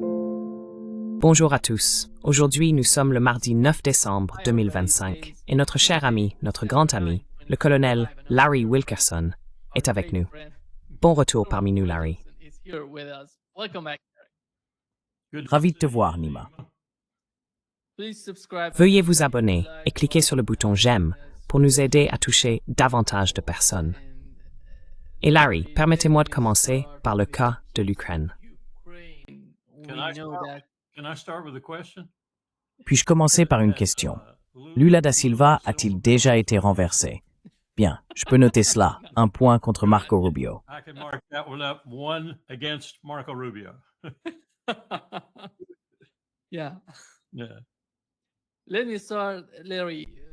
Bonjour à tous. Aujourd'hui, nous sommes le mardi 9 décembre 2025 et notre cher ami, notre grand ami, le colonel Larry Wilkerson, est avec nous. Bon retour parmi nous, Larry. Ravi de te voir, Nima. Veuillez vous abonner et cliquer sur le bouton j'aime pour nous aider à toucher davantage de personnes. Et Larry, permettez-moi de commencer par le cas de l'Ukraine. Puis-je commencer par une question? Lula da Silva a-t-il déjà été renversé? Bien, je peux noter cela. Un point contre Marco Rubio.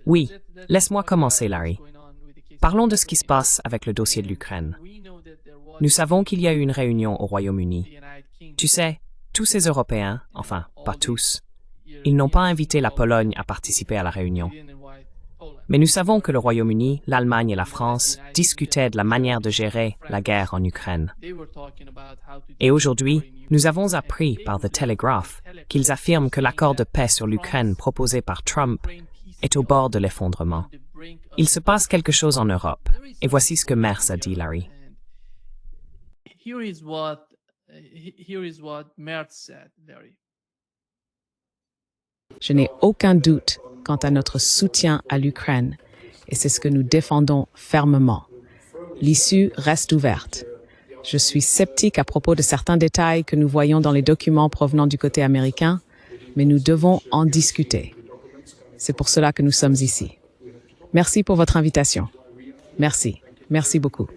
Oui, laisse-moi commencer, Larry. Parlons de ce qui se passe avec le dossier de l'Ukraine. Nous savons qu'il y a eu une réunion au Royaume-Uni. Tu sais, tous ces Européens, enfin, pas tous, ils n'ont pas invité la Pologne à participer à la réunion. Mais nous savons que le Royaume-Uni, l'Allemagne et la France discutaient de la manière de gérer la guerre en Ukraine. Et aujourd'hui, nous avons appris par The Telegraph qu'ils affirment que l'accord de paix sur l'Ukraine proposé par Trump est au bord de l'effondrement. Il se passe quelque chose en Europe, et voici ce que Merz a dit, Larry. Here is what Merz said, Larry. Je n'ai aucun doute quant à notre soutien à l'Ukraine, et c'est ce que nous défendons fermement. L'issue reste ouverte. Je suis sceptique à propos de certains détails que nous voyons dans les documents provenant du côté américain, mais nous devons en discuter. C'est pour cela que nous sommes ici. Merci pour votre invitation. Merci. Merci beaucoup.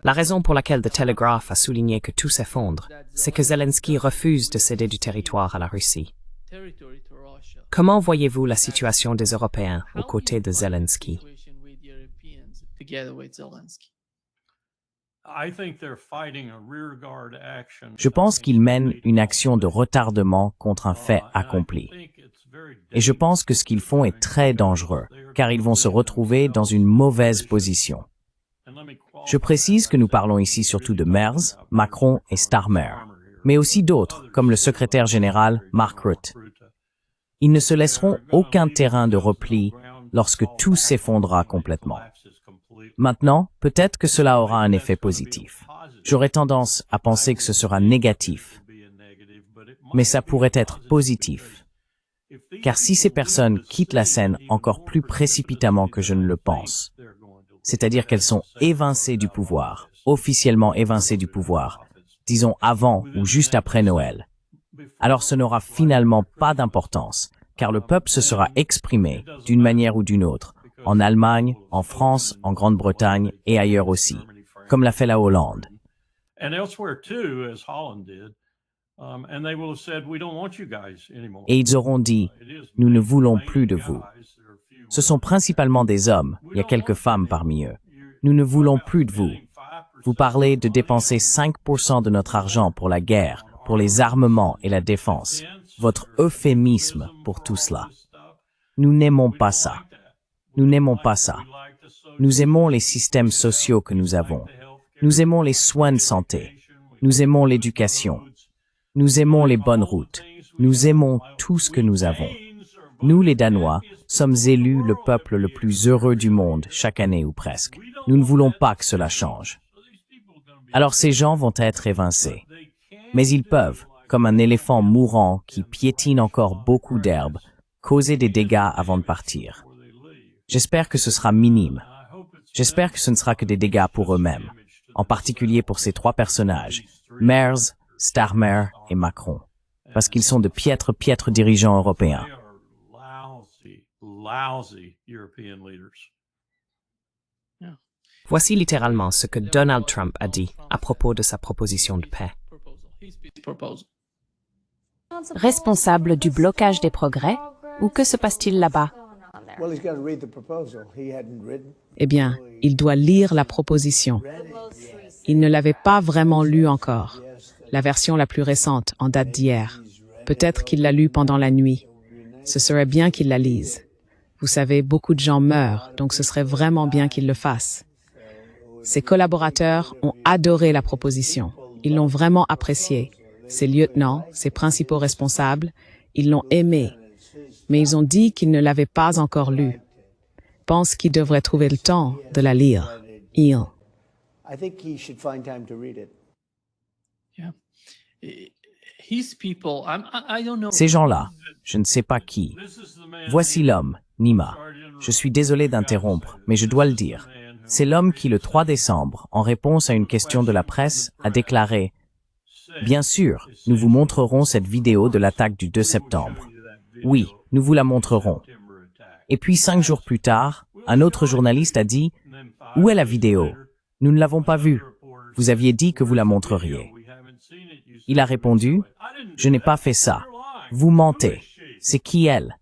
La raison pour laquelle The Telegraph a souligné que tout s'effondre, c'est que Zelensky refuse de céder du territoire à la Russie. Comment voyez-vous la situation des Européens aux côtés de Zelensky? Je pense qu'ils mènent une action de retardement contre un fait accompli. Et je pense que ce qu'ils font est très dangereux, car ils vont se retrouver dans une mauvaise position. Je précise que nous parlons ici surtout de Merz, Macron et Starmer, mais aussi d'autres, comme le secrétaire général Mark Rutte. Ils ne se laisseront aucun terrain de repli lorsque tout s'effondrera complètement. Maintenant, peut-être que cela aura un effet positif. J'aurais tendance à penser que ce sera négatif, mais ça pourrait être positif. Car si ces personnes quittent la scène encore plus précipitamment que je ne le pense, c'est-à-dire qu'elles sont évincées du pouvoir, officiellement évincées du pouvoir, disons avant ou juste après Noël, alors ce n'aura finalement pas d'importance, car le peuple se sera exprimé d'une manière ou d'une autre, en Allemagne, en France, en Grande-Bretagne et ailleurs aussi, comme l'a fait la Hollande. Et ils auront dit, nous ne voulons plus de vous. Ce sont principalement des hommes, il y a quelques femmes parmi eux. Nous ne voulons plus de vous. Vous parlez de dépenser 5% de notre argent pour la guerre, pour les armements et la défense. Votre euphémisme pour tout cela. Nous n'aimons pas ça. Nous n'aimons pas ça. Nous aimons les systèmes sociaux que nous avons. Nous aimons les soins de santé. Nous aimons l'éducation. Nous aimons les bonnes routes. Nous aimons tout ce que nous avons. Nous, les Danois, sommes élus le peuple le plus heureux du monde chaque année ou presque. Nous ne voulons pas que cela change. Alors ces gens vont être évincés. Mais ils peuvent, comme un éléphant mourant qui piétine encore beaucoup d'herbe, causer des dégâts avant de partir. J'espère que ce sera minime. J'espère que ce ne sera que des dégâts pour eux-mêmes, en particulier pour ces trois personnages, Merz, Starmer et Macron, parce qu'ils sont de piètres dirigeants européens. Voici littéralement ce que Donald Trump a dit à propos de sa proposition de paix. Responsable du blocage des progrès, ou que se passe-t-il là-bas? Eh bien, il doit lire la proposition. Il ne l'avait pas vraiment lue encore. La version la plus récente, en date d'hier. Peut-être qu'il l'a lue pendant la nuit. Ce serait bien qu'il la lise. Vous savez, beaucoup de gens meurent, donc ce serait vraiment bien qu'il le fasse. Ses collaborateurs ont adoré la proposition. Ils l'ont vraiment appréciée. Ses lieutenants, ses principaux responsables, ils l'ont aimé. Mais ils ont dit qu'ils ne l'avaient pas encore lu. Pensent qu'il devrait trouver le temps de la lire. Il. Ces gens-là, je ne sais pas qui. Voici l'homme, Nima. Je suis désolé d'interrompre, mais je dois le dire. C'est l'homme qui, le 3 décembre, en réponse à une question de la presse, a déclaré « Bien sûr, nous vous montrerons cette vidéo de l'attaque du 2 septembre. Oui, nous vous la montrerons. » Et puis 5 jours plus tard, un autre journaliste a dit « Où est la vidéo? Nous ne l'avons pas vue. Vous aviez dit que vous la montreriez. » Il a répondu « Je n'ai pas fait ça. Vous mentez. C'est qui elle? »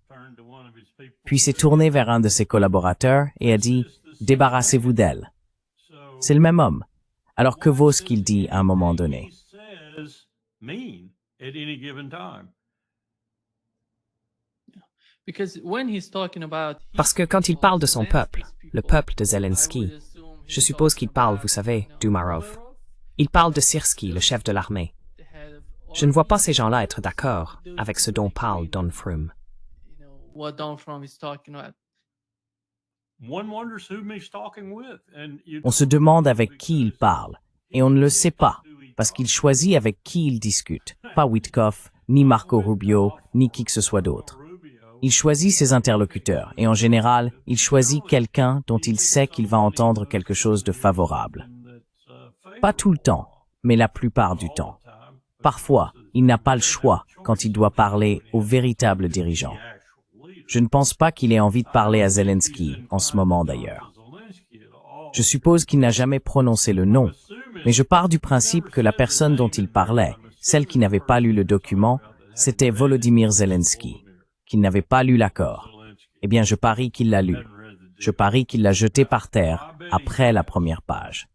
Puis s'est tourné vers un de ses collaborateurs et a dit « Débarrassez-vous d'elle. » C'est le même homme. Alors que vaut ce qu'il dit à un moment donné? Parce que quand il parle de son peuple, le peuple de Zelensky, je suppose qu'il parle, vous savez, d'Umarov. Il parle de Syrski, le chef de l'armée. Je ne vois pas ces gens-là être d'accord avec ce dont parle Don Frum. On se demande avec qui il parle, et on ne le sait pas, parce qu'il choisit avec qui il discute. Pas Witkoff, ni Marco Rubio, ni qui que ce soit d'autre. Il choisit ses interlocuteurs, et en général, il choisit quelqu'un dont il sait qu'il va entendre quelque chose de favorable. Pas tout le temps, mais la plupart du temps. Parfois, il n'a pas le choix quand il doit parler aux véritables dirigeants. Je ne pense pas qu'il ait envie de parler à Zelensky, en ce moment d'ailleurs. Je suppose qu'il n'a jamais prononcé le nom, mais je pars du principe que la personne dont il parlait, celle qui n'avait pas lu le document, c'était Volodymyr Zelensky, qu'il n'avait pas lu l'accord. Eh bien, je parie qu'il l'a lu. Je parie qu'il l'a jeté par terre après la première page.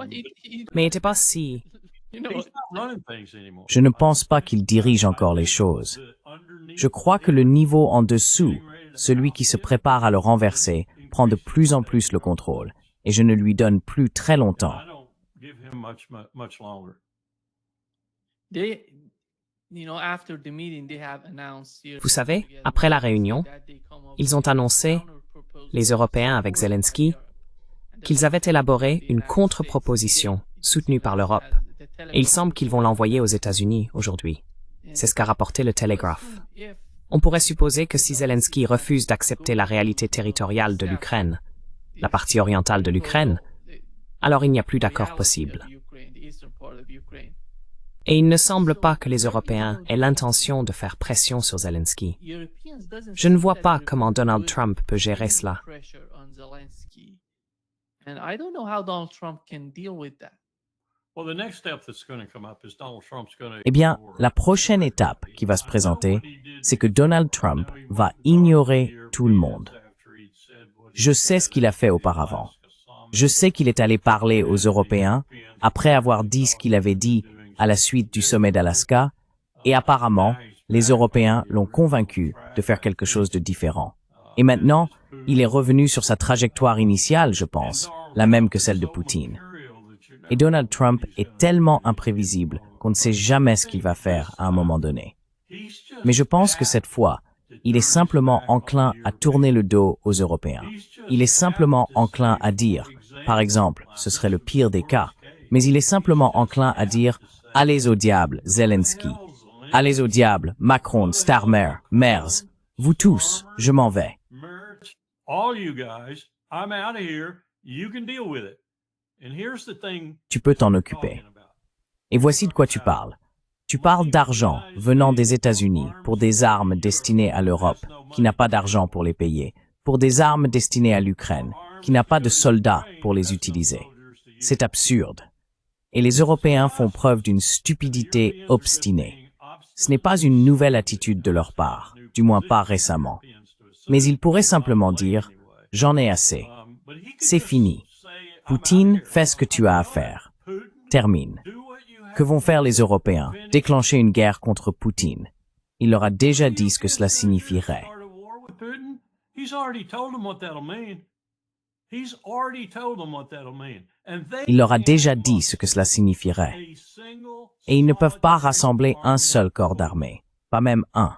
Mais il n'était pas si... Je ne pense pas qu'il dirige encore les choses. Je crois que le niveau en dessous, celui qui se prépare à le renverser, prend de plus en plus le contrôle, et je ne lui donne plus très longtemps. Vous savez, après la réunion, ils ont annoncé, les Européens avec Zelensky, qu'ils avaient élaboré une contre-proposition soutenue par l'Europe. Et il semble qu'ils vont l'envoyer aux États-Unis aujourd'hui. C'est ce qu'a rapporté le Telegraph. On pourrait supposer que si Zelensky refuse d'accepter la réalité territoriale de l'Ukraine, la partie orientale de l'Ukraine, alors il n'y a plus d'accord possible. Et il ne semble pas que les Européens aient l'intention de faire pression sur Zelensky. Je ne vois pas comment Donald Trump peut gérer cela. Eh bien, la prochaine étape qui va se présenter, c'est que Donald Trump va ignorer tout le monde. Je sais ce qu'il a fait auparavant. Je sais qu'il est allé parler aux Européens après avoir dit ce qu'il avait dit à la suite du sommet d'Alaska, et apparemment, les Européens l'ont convaincu de faire quelque chose de différent. Et maintenant, il est revenu sur sa trajectoire initiale, je pense, la même que celle de Poutine. Et Donald Trump est tellement imprévisible qu'on ne sait jamais ce qu'il va faire à un moment donné. Mais je pense que cette fois, il est simplement enclin à tourner le dos aux Européens. Il est simplement enclin à dire, par exemple, ce serait le pire des cas, mais il est simplement enclin à dire « Allez au diable, Zelensky. Allez au diable, Macron, Starmer, Merz. Vous tous, je m'en vais. » Tu peux t'en occuper. Et voici de quoi tu parles. Tu parles d'argent venant des États-Unis pour des armes destinées à l'Europe, qui n'a pas d'argent pour les payer, pour des armes destinées à l'Ukraine, qui n'a pas de soldats pour les utiliser. C'est absurde. Et les Européens font preuve d'une stupidité obstinée. Ce n'est pas une nouvelle attitude de leur part, du moins pas récemment. Mais ils pourraient simplement dire « J'en ai assez. C'est fini. Poutine, fais ce que tu as à faire. Termine. » Que vont faire les Européens? Déclencher une guerre contre Poutine. Il leur a déjà dit ce que cela signifierait. Il leur a déjà dit ce que cela signifierait. Et ils ne peuvent pas rassembler un seul corps d'armée, pas même un.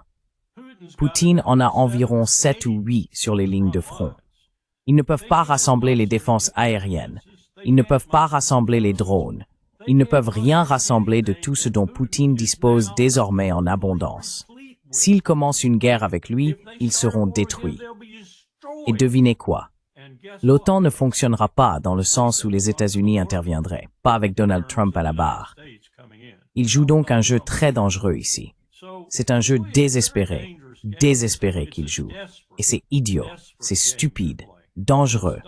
Poutine en a environ 7 ou 8 sur les lignes de front. Ils ne peuvent pas rassembler les défenses aériennes. Ils ne peuvent pas rassembler les drones. Ils ne peuvent rien rassembler de tout ce dont Poutine dispose désormais en abondance. S'ils commencent une guerre avec lui, ils seront détruits. Et devinez quoi? L'OTAN ne fonctionnera pas dans le sens où les États-Unis interviendraient, pas avec Donald Trump à la barre. Il joue donc un jeu très dangereux ici. C'est un jeu désespéré qu'il joue. Et c'est idiot, c'est stupide, dangereux.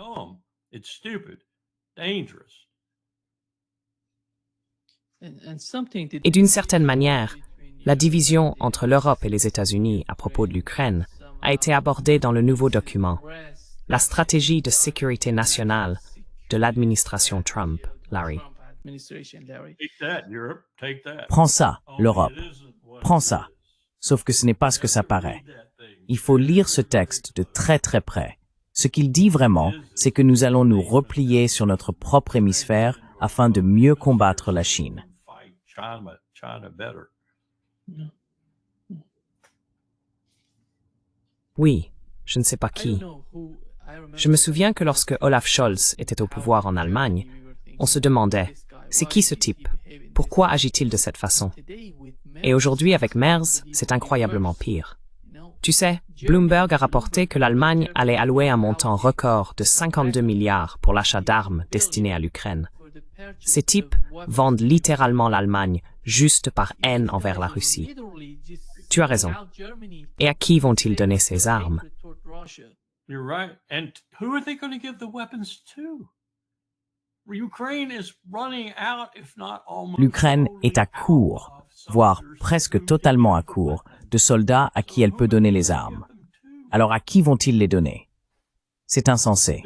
Et d'une certaine manière, la division entre l'Europe et les États-Unis à propos de l'Ukraine a été abordée dans le nouveau document, la stratégie de sécurité nationale de l'administration Trump, Larry. Prends ça, l'Europe. Prends ça. Sauf que ce n'est pas ce que ça paraît. Il faut lire ce texte de très très près. Ce qu'il dit vraiment, c'est que nous allons nous replier sur notre propre hémisphère afin de mieux combattre la Chine. Oui, je ne sais pas qui. Je me souviens que lorsque Olaf Scholz était au pouvoir en Allemagne, on se demandait, c'est qui ce type? Pourquoi agit-il de cette façon? Et aujourd'hui, avec Merz, c'est incroyablement pire. Tu sais, Bloomberg a rapporté que l'Allemagne allait allouer un montant record de 52 milliards pour l'achat d'armes destinées à l'Ukraine. Ces types vendent littéralement l'Allemagne juste par haine envers la Russie. Tu as raison. Et à qui vont-ils donner ces armes? L'Ukraine est à court, voire presque totalement à court, de soldats à qui elle peut donner les armes. Alors à qui vont-ils les donner? C'est insensé.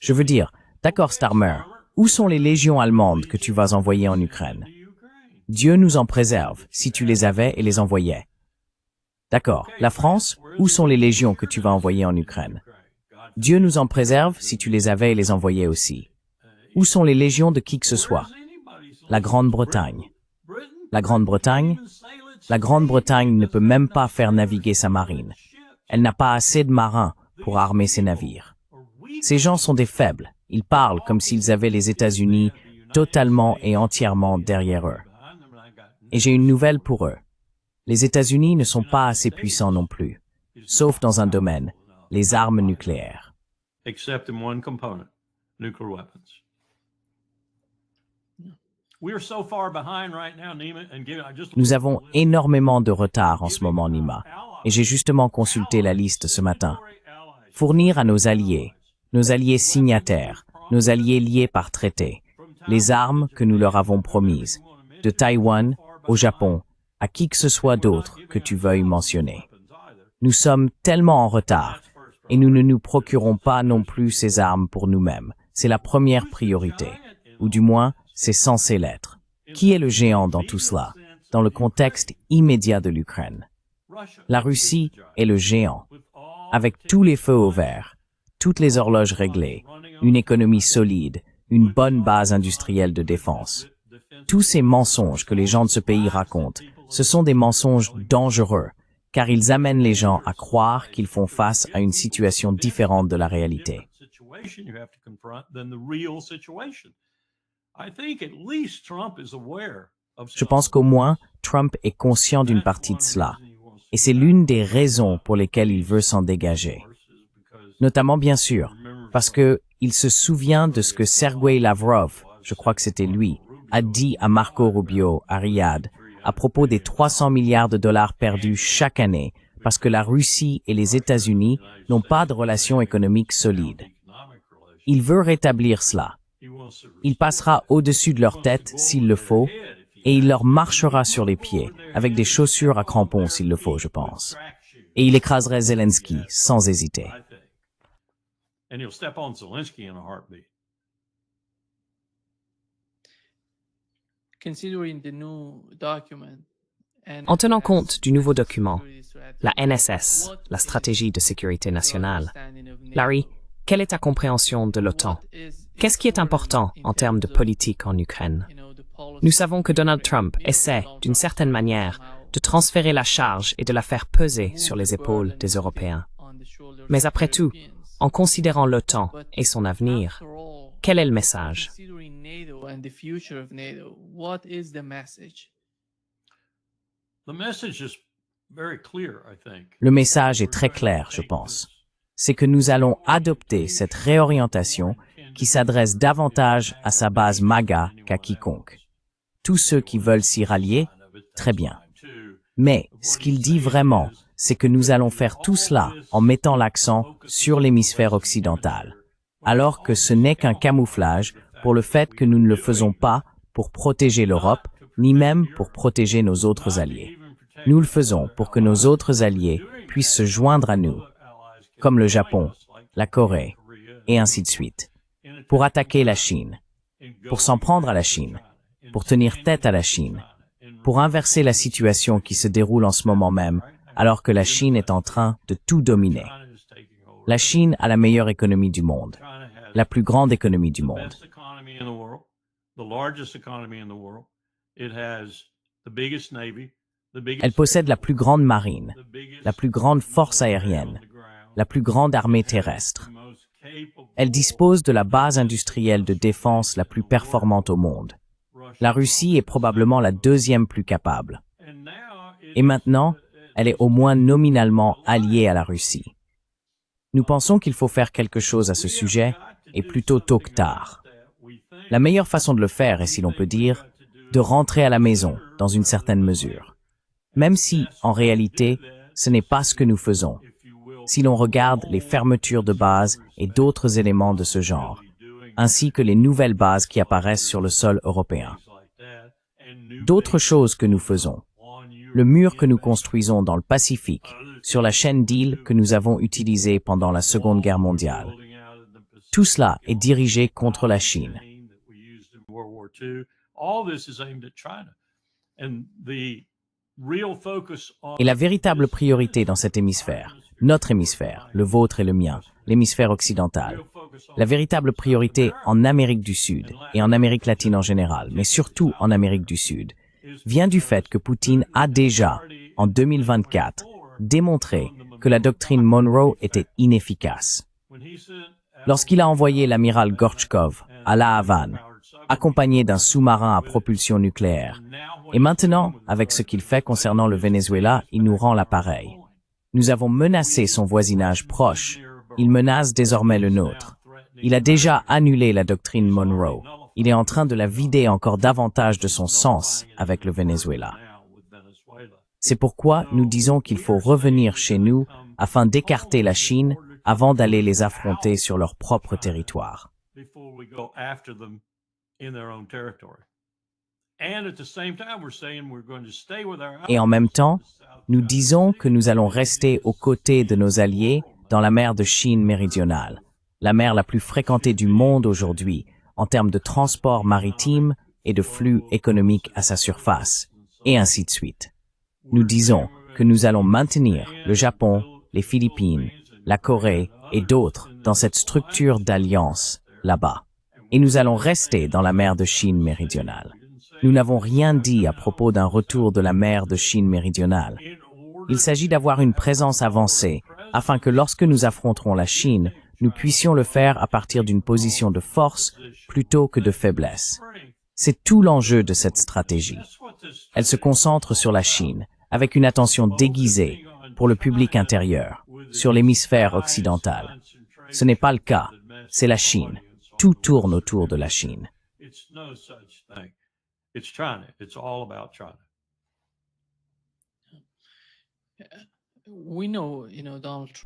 Je veux dire, d'accord Starmer, où sont les légions allemandes que tu vas envoyer en Ukraine? Dieu nous en préserve, si tu les avais et les envoyais. D'accord, la France, où sont les légions que tu vas envoyer en Ukraine? Dieu nous en préserve, si tu les avais et les envoyais aussi. Où sont les légions de qui que ce soit? La Grande-Bretagne. La Grande-Bretagne? La Grande-Bretagne ne peut même pas faire naviguer sa marine. Elle n'a pas assez de marins pour armer ses navires. Ces gens sont des faibles. Ils parlent comme s'ils avaient les États-Unis totalement et entièrement derrière eux. Et j'ai une nouvelle pour eux. Les États-Unis ne sont pas assez puissants non plus, sauf dans un domaine, les armes nucléaires. Nous avons énormément de retard en ce moment, Nima, et j'ai justement consulté la liste ce matin. Fournir à nos alliés signataires, nos alliés liés par traité, les armes que nous leur avons promises, de Taïwan au Japon, à qui que ce soit d'autre que tu veuilles mentionner. Nous sommes tellement en retard, et nous ne nous procurons pas non plus ces armes pour nous-mêmes. C'est la première priorité, ou du moins, c'est censé l'être. Qui est le géant dans tout cela, dans le contexte immédiat de l'Ukraine? La Russie est le géant. Avec tous les feux au vert, toutes les horloges réglées, une économie solide, une bonne base industrielle de défense. Tous ces mensonges que les gens de ce pays racontent, ce sont des mensonges dangereux, car ils amènent les gens à croire qu'ils font face à une situation différente de la réalité. Je pense qu'au moins, Trump est conscient d'une partie de cela, et c'est l'une des raisons pour lesquelles il veut s'en dégager. Notamment, bien sûr, parce que il se souvient de ce que Sergei Lavrov, je crois que c'était lui, a dit à Marco Rubio à Riyad à propos des 300 milliards de dollars perdus chaque année parce que la Russie et les États-Unis n'ont pas de relations économiques solides. Il veut rétablir cela. Il passera au-dessus de leur tête s'il le faut, et il leur marchera sur les pieds, avec des chaussures à crampons s'il le faut, je pense. Et il écraserait Zelensky, sans hésiter. En tenant compte du nouveau document, la NSS, la stratégie de sécurité nationale, Larry, quelle est ta compréhension de l'OTAN? Qu'est-ce qui est important en termes de politique en Ukraine? Nous savons que Donald Trump essaie, d'une certaine manière, de transférer la charge et de la faire peser sur les épaules des Européens. Mais après tout, en considérant l'OTAN et son avenir, quel est le message? Le message est très clair, je pense. C'est que nous allons adopter cette réorientation qui s'adresse davantage à sa base MAGA qu'à quiconque. Tous ceux qui veulent s'y rallier, très bien. Mais ce qu'il dit vraiment, c'est que nous allons faire tout cela en mettant l'accent sur l'hémisphère occidental, alors que ce n'est qu'un camouflage pour le fait que nous ne le faisons pas pour protéger l'Europe, ni même pour protéger nos autres alliés. Nous le faisons pour que nos autres alliés puissent se joindre à nous, comme le Japon, la Corée, et ainsi de suite, pour attaquer la Chine, pour s'en prendre à la Chine, pour tenir tête à la Chine, pour inverser la situation qui se déroule en ce moment même, alors que la Chine est en train de tout dominer. La Chine a la meilleure économie du monde, la plus grande économie du monde. Elle possède la plus grande marine, la plus grande force aérienne, la plus grande armée terrestre. Elle dispose de la base industrielle de défense la plus performante au monde. La Russie est probablement la deuxième plus capable. Et maintenant, elle est au moins nominalement alliée à la Russie. Nous pensons qu'il faut faire quelque chose à ce sujet, et plutôt tôt que tard. La meilleure façon de le faire est, si l'on peut dire, de rentrer à la maison, dans une certaine mesure. Même si, en réalité, ce n'est pas ce que nous faisons. Si l'on regarde les fermetures de bases et d'autres éléments de ce genre, ainsi que les nouvelles bases qui apparaissent sur le sol européen. D'autres choses que nous faisons. Le mur que nous construisons dans le Pacifique, sur la chaîne d'îles que nous avons utilisée pendant la Seconde Guerre mondiale. Tout cela est dirigé contre la Chine. Et la véritable priorité dans cet hémisphère, notre hémisphère, le vôtre et le mien, l'hémisphère occidental, la véritable priorité en Amérique du Sud et en Amérique latine en général, mais surtout en Amérique du Sud, vient du fait que Poutine a déjà, en 2024, démontré que la doctrine Monroe était inefficace. Lorsqu'il a envoyé l'amiral Gorchkov à La Havane, accompagné d'un sous-marin à propulsion nucléaire, et maintenant, avec ce qu'il fait concernant le Venezuela, il nous rend l'appareil. Nous avons menacé son voisinage proche, il menace désormais le nôtre. Il a déjà annulé la doctrine Monroe. Il est en train de la vider encore davantage de son sens avec le Venezuela. C'est pourquoi nous disons qu'il faut revenir chez nous afin d'écarter la Chine avant d'aller les affronter sur leur propre territoire. Et en même temps, nous disons que nous allons rester aux côtés de nos alliés dans la mer de Chine méridionale, la mer la plus fréquentée du monde aujourd'hui en termes de transport maritime et de flux économiques à sa surface, et ainsi de suite. Nous disons que nous allons maintenir le Japon, les Philippines, la Corée et d'autres dans cette structure d'alliance là-bas. Et nous allons rester dans la mer de Chine méridionale. Nous n'avons rien dit à propos d'un retour de la mer de Chine méridionale. Il s'agit d'avoir une présence avancée afin que lorsque nous affronterons la Chine, nous puissions le faire à partir d'une position de force plutôt que de faiblesse. C'est tout l'enjeu de cette stratégie. Elle se concentre sur la Chine, avec une attention déguisée pour le public intérieur, sur l'hémisphère occidental. Ce n'est pas le cas, c'est la Chine. Tout tourne autour de la Chine.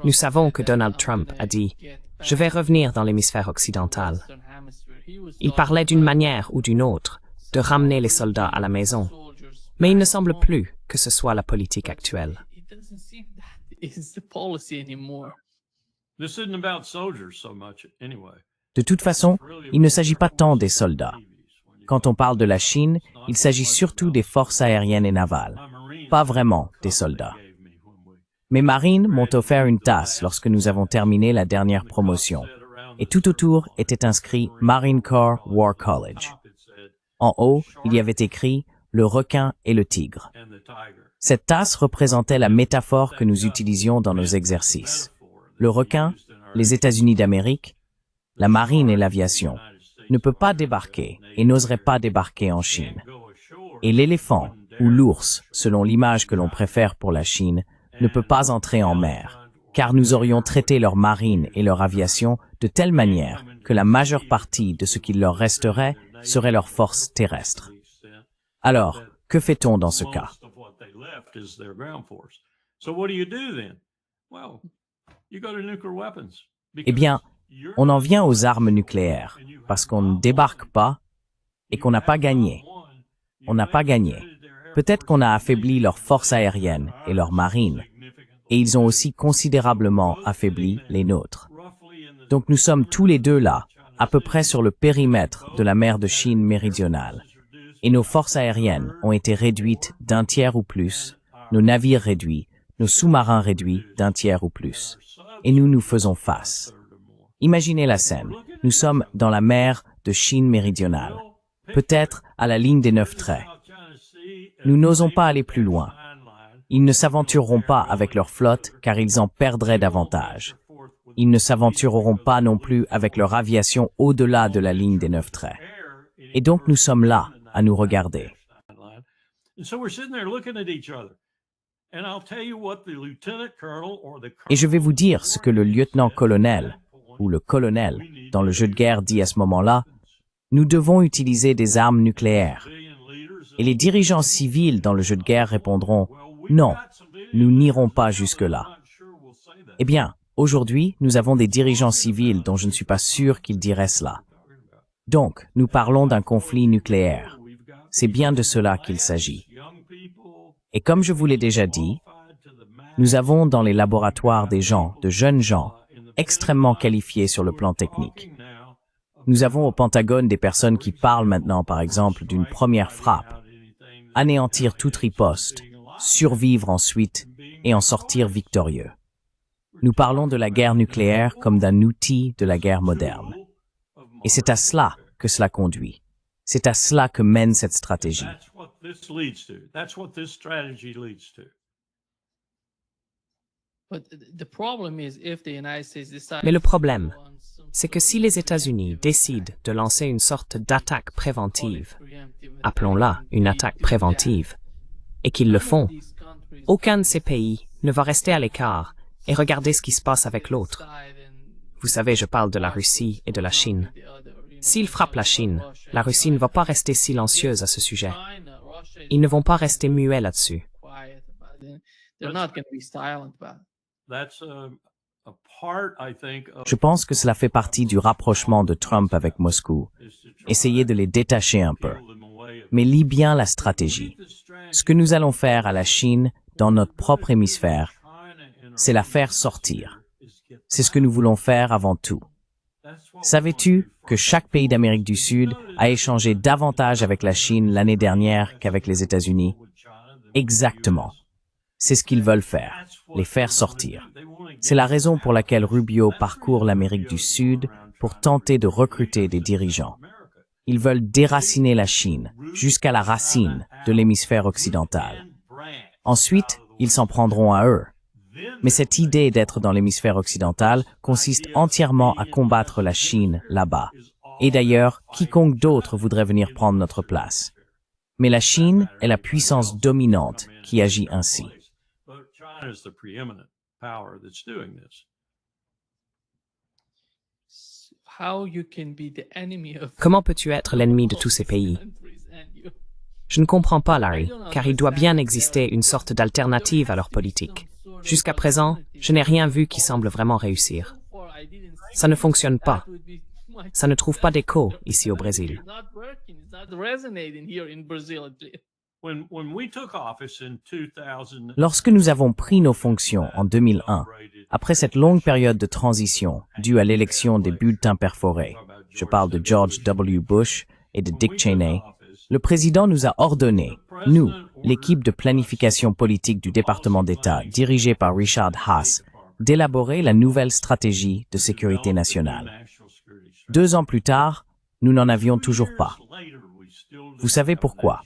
Nous savons que Donald Trump a dit « Je vais revenir dans l'hémisphère occidental ». Il parlait d'une manière ou d'une autre de ramener les soldats à la maison, mais il ne semble plus que ce soit la politique actuelle. De toute façon, il ne s'agit pas tant des soldats. Quand on parle de la Chine, il s'agit surtout des forces aériennes et navales. pas vraiment des soldats. Mes marines m'ont offert une tasse lorsque nous avons terminé la dernière promotion, et tout autour était inscrit Marine Corps War College. En haut, il y avait écrit « Le requin et le tigre ». Cette tasse représentait la métaphore que nous utilisions dans nos exercices. Le requin, les États-Unis d'Amérique, la marine et l'aviation, ne peut pas débarquer et n'oserait pas débarquer en Chine. Et l'éléphant, ou l'ours, selon l'image que l'on préfère pour la Chine, ne peut pas entrer en mer, car nous aurions traité leur marine et leur aviation de telle manière que la majeure partie de ce qu'il leur resterait serait leur force terrestre. Alors, que fait-on dans ce cas? Eh bien, on en vient aux armes nucléaires, parce qu'on ne débarque pas et qu'on n'a pas gagné. On n'a pas gagné. Peut-être qu'on a affaibli leur force aérienne et leur marine, et ils ont aussi considérablement affaibli les nôtres. Donc nous sommes tous les deux là, à peu près sur le périmètre de la mer de Chine méridionale, et nos forces aériennes ont été réduites d'un tiers ou plus, nos navires réduits, nos sous-marins réduits d'un tiers ou plus, et nous nous faisons face. Imaginez la scène, nous sommes dans la mer de Chine méridionale, peut-être à la ligne des 9 traits. Nous n'osons pas aller plus loin. Ils ne s'aventureront pas avec leur flotte car ils en perdraient davantage. Ils ne s'aventureront pas non plus avec leur aviation au-delà de la ligne des 9 traits. Et donc nous sommes là, à nous regarder. Et je vais vous dire ce que le lieutenant-colonel, ou le colonel, dans le jeu de guerre dit à ce moment-là, nous devons utiliser des armes nucléaires. Et les dirigeants civils dans le jeu de guerre répondront, non, nous n'irons pas jusque-là. Eh bien, aujourd'hui, nous avons des dirigeants civils dont je ne suis pas sûr qu'ils diraient cela. Donc, nous parlons d'un conflit nucléaire. C'est bien de cela qu'il s'agit. Et comme je vous l'ai déjà dit, nous avons dans les laboratoires des gens, de jeunes gens, extrêmement qualifiés sur le plan technique. Nous avons au Pentagone des personnes qui parlent maintenant, par exemple, d'une première frappe, anéantir toute riposte, survivre ensuite et en sortir victorieux. Nous parlons de la guerre nucléaire comme d'un outil de la guerre moderne. Et c'est à cela que cela conduit. C'est à cela que mène cette stratégie. Mais le problème, c'est que si les États-Unis décident de lancer une sorte d'attaque préventive, appelons-la une attaque préventive, et qu'ils le font, aucun de ces pays ne va rester à l'écart et regarder ce qui se passe avec l'autre. Vous savez, je parle de la Russie et de la Chine. S'ils frappent la Chine, la Russie ne va pas rester silencieuse à ce sujet. Ils ne vont pas rester muets là-dessus. Je pense que cela fait partie du rapprochement de Trump avec Moscou. Essayez de les détacher un peu. Mais lis bien la stratégie. Ce que nous allons faire à la Chine, dans notre propre hémisphère, c'est la faire sortir. C'est ce que nous voulons faire avant tout. Savais-tu que chaque pays d'Amérique du Sud a échangé davantage avec la Chine l'année dernière qu'avec les États-Unis? Exactement. C'est ce qu'ils veulent faire, les faire sortir. C'est la raison pour laquelle Rubio parcourt l'Amérique du Sud pour tenter de recruter des dirigeants. Ils veulent déraciner la Chine jusqu'à la racine de l'hémisphère occidental. Ensuite, ils s'en prendront à eux. Mais cette idée d'être dans l'hémisphère occidental consiste entièrement à combattre la Chine là-bas. Et d'ailleurs, quiconque d'autre voudrait venir prendre notre place. Mais la Chine est la puissance dominante qui agit ainsi. Comment peux-tu être l'ennemi de tous ces pays? Je ne comprends pas, Larry, car il doit bien exister une sorte d'alternative à leur politique. Jusqu'à présent, je n'ai rien vu qui semble vraiment réussir. Ça ne fonctionne pas. Ça ne trouve pas d'écho ici au Brésil. Lorsque nous avons pris nos fonctions en 2001, après cette longue période de transition due à l'élection des bulletins perforés, je parle de George W. Bush et de Dick Cheney, le président nous a ordonné, nous, l'équipe de planification politique du département d'État, dirigée par Richard Haass, d'élaborer la nouvelle stratégie de sécurité nationale. 2 ans plus tard, nous n'en avions toujours pas. Vous savez pourquoi?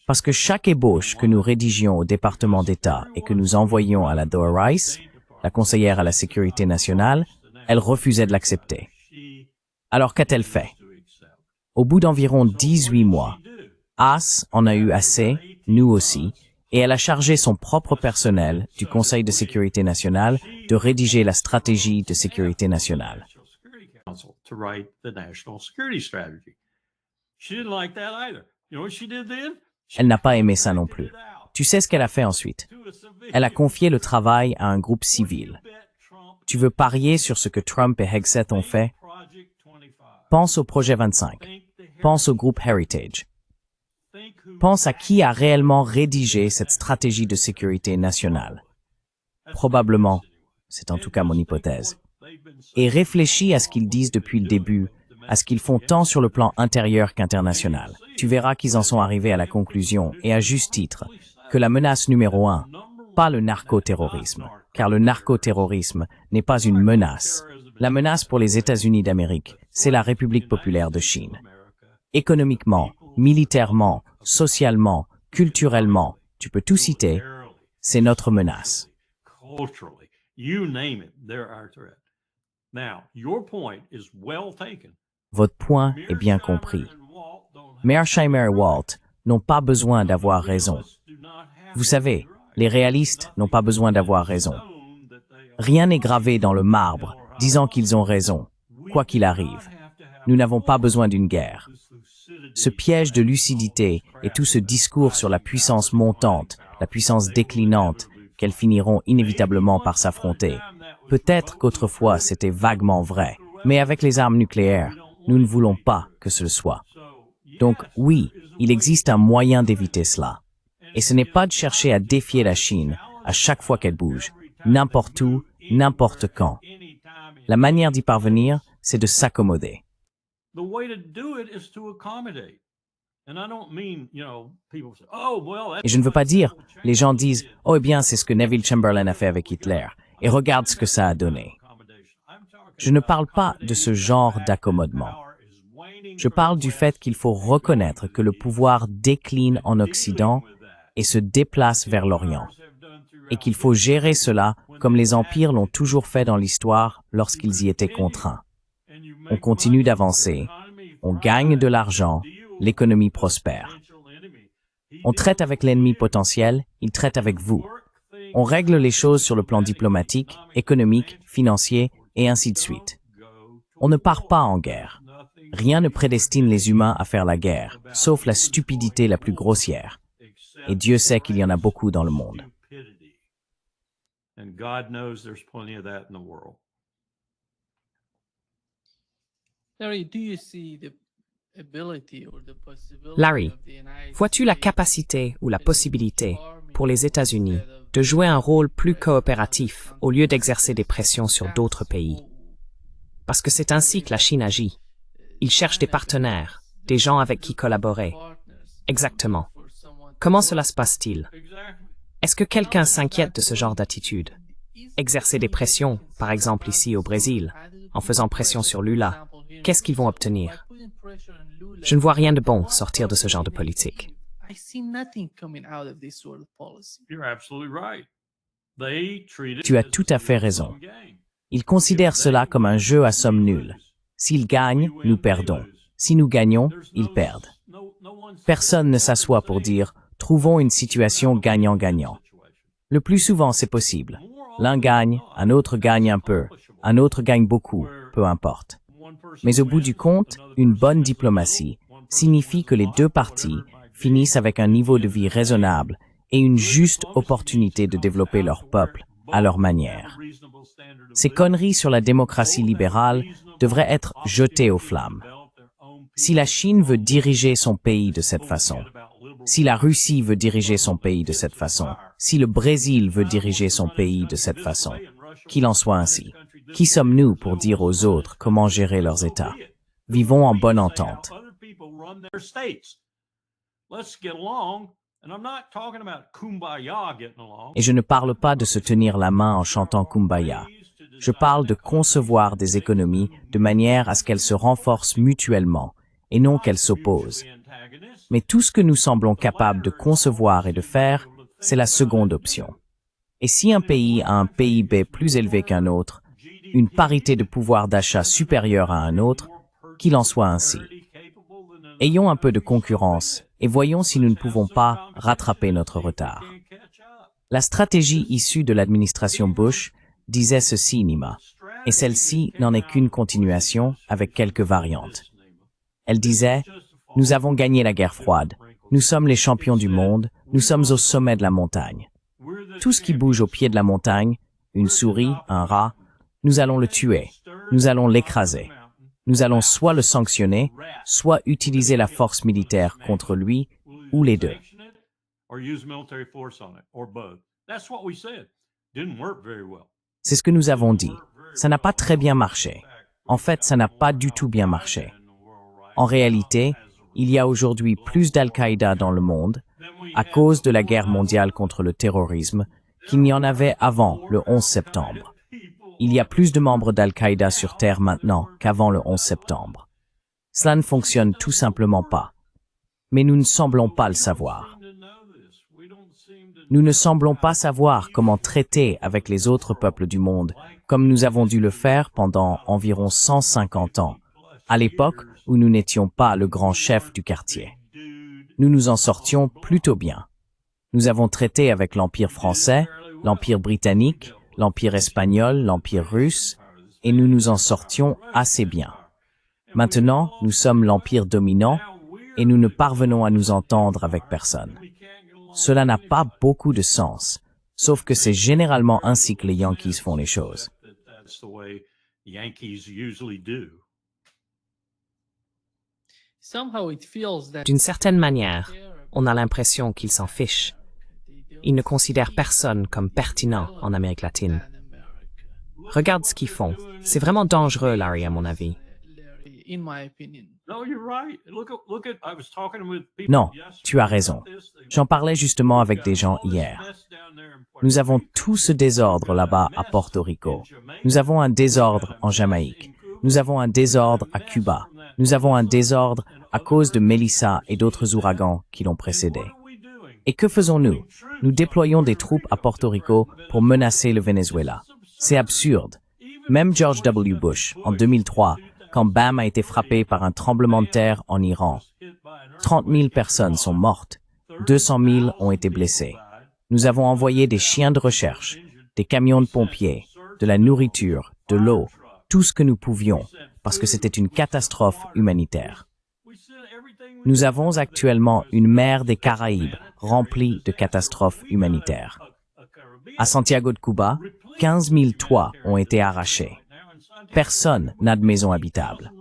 Parce que chaque ébauche que nous rédigions au département d'État et que nous envoyions à la Doa Rice, la conseillère à la sécurité nationale, elle refusait de l'accepter. Alors qu'a-t-elle fait? Au bout d'environ 18 mois, Haass en a eu assez, nous aussi, et elle a chargé son propre personnel du Conseil de sécurité nationale de rédiger la stratégie de sécurité nationale. Elle n'a pas aimé ça non plus. Tu sais ce qu'elle a fait ensuite? Elle a confié le travail à un groupe civil. Tu veux parier sur ce que Trump et Hegseth ont fait? Pense au projet 25. Pense au groupe Heritage. Pense à qui a réellement rédigé cette stratégie de sécurité nationale. Probablement, c'est en tout cas mon hypothèse. Et réfléchis à ce qu'ils disent depuis le début, à ce qu'ils font tant sur le plan intérieur qu'international. Tu verras qu'ils en sont arrivés à la conclusion, et à juste titre, que la menace numéro 1, pas le narcoterrorisme, car le narcoterrorisme n'est pas une menace. La menace pour les États-Unis d'Amérique, c'est la République populaire de Chine. Économiquement, militairement, socialement, culturellement, tu peux tout citer, c'est notre menace. Votre point est bien compris. Mearsheimer et Walt n'ont pas besoin d'avoir raison. Vous savez, les réalistes n'ont pas besoin d'avoir raison. Rien n'est gravé dans le marbre disant qu'ils ont raison, quoi qu'il arrive. Nous n'avons pas besoin d'une guerre. Ce piège de lucidité et tout ce discours sur la puissance montante, la puissance déclinante, qu'elles finiront inévitablement par s'affronter. Peut-être qu'autrefois c'était vaguement vrai, mais avec les armes nucléaires, nous ne voulons pas que ce le soit. Donc oui, il existe un moyen d'éviter cela. Et ce n'est pas de chercher à défier la Chine à chaque fois qu'elle bouge, n'importe où, n'importe quand. La manière d'y parvenir, c'est de s'accommoder. Et je ne veux pas dire, les gens disent, oh eh bien c'est ce que Neville Chamberlain a fait avec Hitler, et regarde ce que ça a donné. Je ne parle pas de ce genre d'accommodement. Je parle du fait qu'il faut reconnaître que le pouvoir décline en Occident et se déplace vers l'Orient, et qu'il faut gérer cela comme les empires l'ont toujours fait dans l'histoire lorsqu'ils y étaient contraints. On continue d'avancer, on gagne de l'argent, l'économie prospère. On traite avec l'ennemi potentiel, il traite avec vous. On règle les choses sur le plan diplomatique, économique, financier, et ainsi de suite. On ne part pas en guerre. Rien ne prédestine les humains à faire la guerre, sauf la stupidité la plus grossière. Et Dieu sait qu'il y en a beaucoup dans le monde. Larry, vois-tu la capacité ou la possibilité pour les États-Unis de jouer un rôle plus coopératif au lieu d'exercer des pressions sur d'autres pays? Parce que c'est ainsi que la Chine agit. Ils cherchent des partenaires, des gens avec qui collaborer. Exactement. Comment cela se passe-t-il? Est-ce que quelqu'un s'inquiète de ce genre d'attitude? Exercer des pressions, par exemple ici au Brésil, en faisant pression sur Lula, qu'est-ce qu'ils vont obtenir? Je ne vois rien de bon sortir de ce genre de politique. Tu as tout à fait raison. Ils considèrent cela comme un jeu à somme nulle. S'ils gagnent, nous perdons. Si nous gagnons, ils perdent. Personne ne s'assoit pour dire « trouvons une situation gagnant-gagnant ». Le plus souvent, c'est possible. L'un gagne, un autre gagne un peu, un autre gagne beaucoup, peu importe. Mais au bout du compte, une bonne diplomatie signifie que les deux parties finissent avec un niveau de vie raisonnable et une juste opportunité de développer leur peuple à leur manière. Ces conneries sur la démocratie libérale devraient être jetées aux flammes. Si la Chine veut diriger son pays de cette façon, si la Russie veut diriger son pays de cette façon, si le Brésil veut diriger son pays de cette façon, qu'il en soit ainsi. Qui sommes-nous pour dire aux autres comment gérer leurs États? Vivons en bonne entente. Et je ne parle pas de se tenir la main en chantant Kumbaya. Je parle de concevoir des économies de manière à ce qu'elles se renforcent mutuellement et non qu'elles s'opposent. Mais tout ce que nous semblons capables de concevoir et de faire, c'est la seconde option. Et si un pays a un PIB plus élevé qu'un autre, une parité de pouvoir d'achat supérieure à un autre, qu'il en soit ainsi. Ayons un peu de concurrence et voyons si nous ne pouvons pas rattraper notre retard. La stratégie issue de l'administration Bush disait ceci, Nima, et celle-ci n'en est qu'une continuation avec quelques variantes. Elle disait « Nous avons gagné la guerre froide, nous sommes les champions du monde, nous sommes au sommet de la montagne. Tout ce qui bouge au pied de la montagne, une souris, un rat, nous allons le tuer, nous allons l'écraser. Nous allons soit le sanctionner, soit utiliser la force militaire contre lui, ou les deux. » C'est ce que nous avons dit. Ça n'a pas très bien marché. En fait, ça n'a pas du tout bien marché. En réalité, il y a aujourd'hui plus d'Al-Qaïda dans le monde, à cause de la guerre mondiale contre le terrorisme, qu'il n'y en avait avant le 11 septembre. Il y a plus de membres d'Al-Qaïda sur Terre maintenant qu'avant le 11 septembre. Cela ne fonctionne tout simplement pas. Mais nous ne semblons pas le savoir. Nous ne semblons pas savoir comment traiter avec les autres peuples du monde, comme nous avons dû le faire pendant environ 150 ans, à l'époque où nous n'étions pas le grand chef du quartier. Nous nous en sortions plutôt bien. Nous avons traité avec l'Empire français, l'Empire britannique, l'Empire espagnol, l'Empire russe, et nous nous en sortions assez bien. Maintenant, nous sommes l'Empire dominant, et nous ne parvenons à nous entendre avec personne. Cela n'a pas beaucoup de sens, sauf que c'est généralement ainsi que les Yankees font les choses. D'une certaine manière, on a l'impression qu'ils s'en fichent. Ils ne considèrent personne comme pertinent en Amérique latine. Regarde ce qu'ils font. C'est vraiment dangereux, Larry, à mon avis. Non, tu as raison. J'en parlais justement avec des gens hier. Nous avons tout ce désordre là-bas à Porto Rico. Nous avons un désordre en Jamaïque. Nous avons un désordre à Cuba. Nous avons un désordre à cause de Melissa et d'autres ouragans qui l'ont précédé. Et que faisons-nous? Nous déployons des troupes à Porto Rico pour menacer le Venezuela. C'est absurde. Même George W. Bush, en 2003, quand Bam a été frappé par un tremblement de terre en Iran, 30 000 personnes sont mortes, 200 000 ont été blessées. Nous avons envoyé des chiens de recherche, des camions de pompiers, de la nourriture, de l'eau, tout ce que nous pouvions, parce que c'était une catastrophe humanitaire. Nous avons actuellement une mer des Caraïbes remplie de catastrophes humanitaires. À Santiago de Cuba, 15 000 toits ont été arrachés. Personne n'a de maison habitable.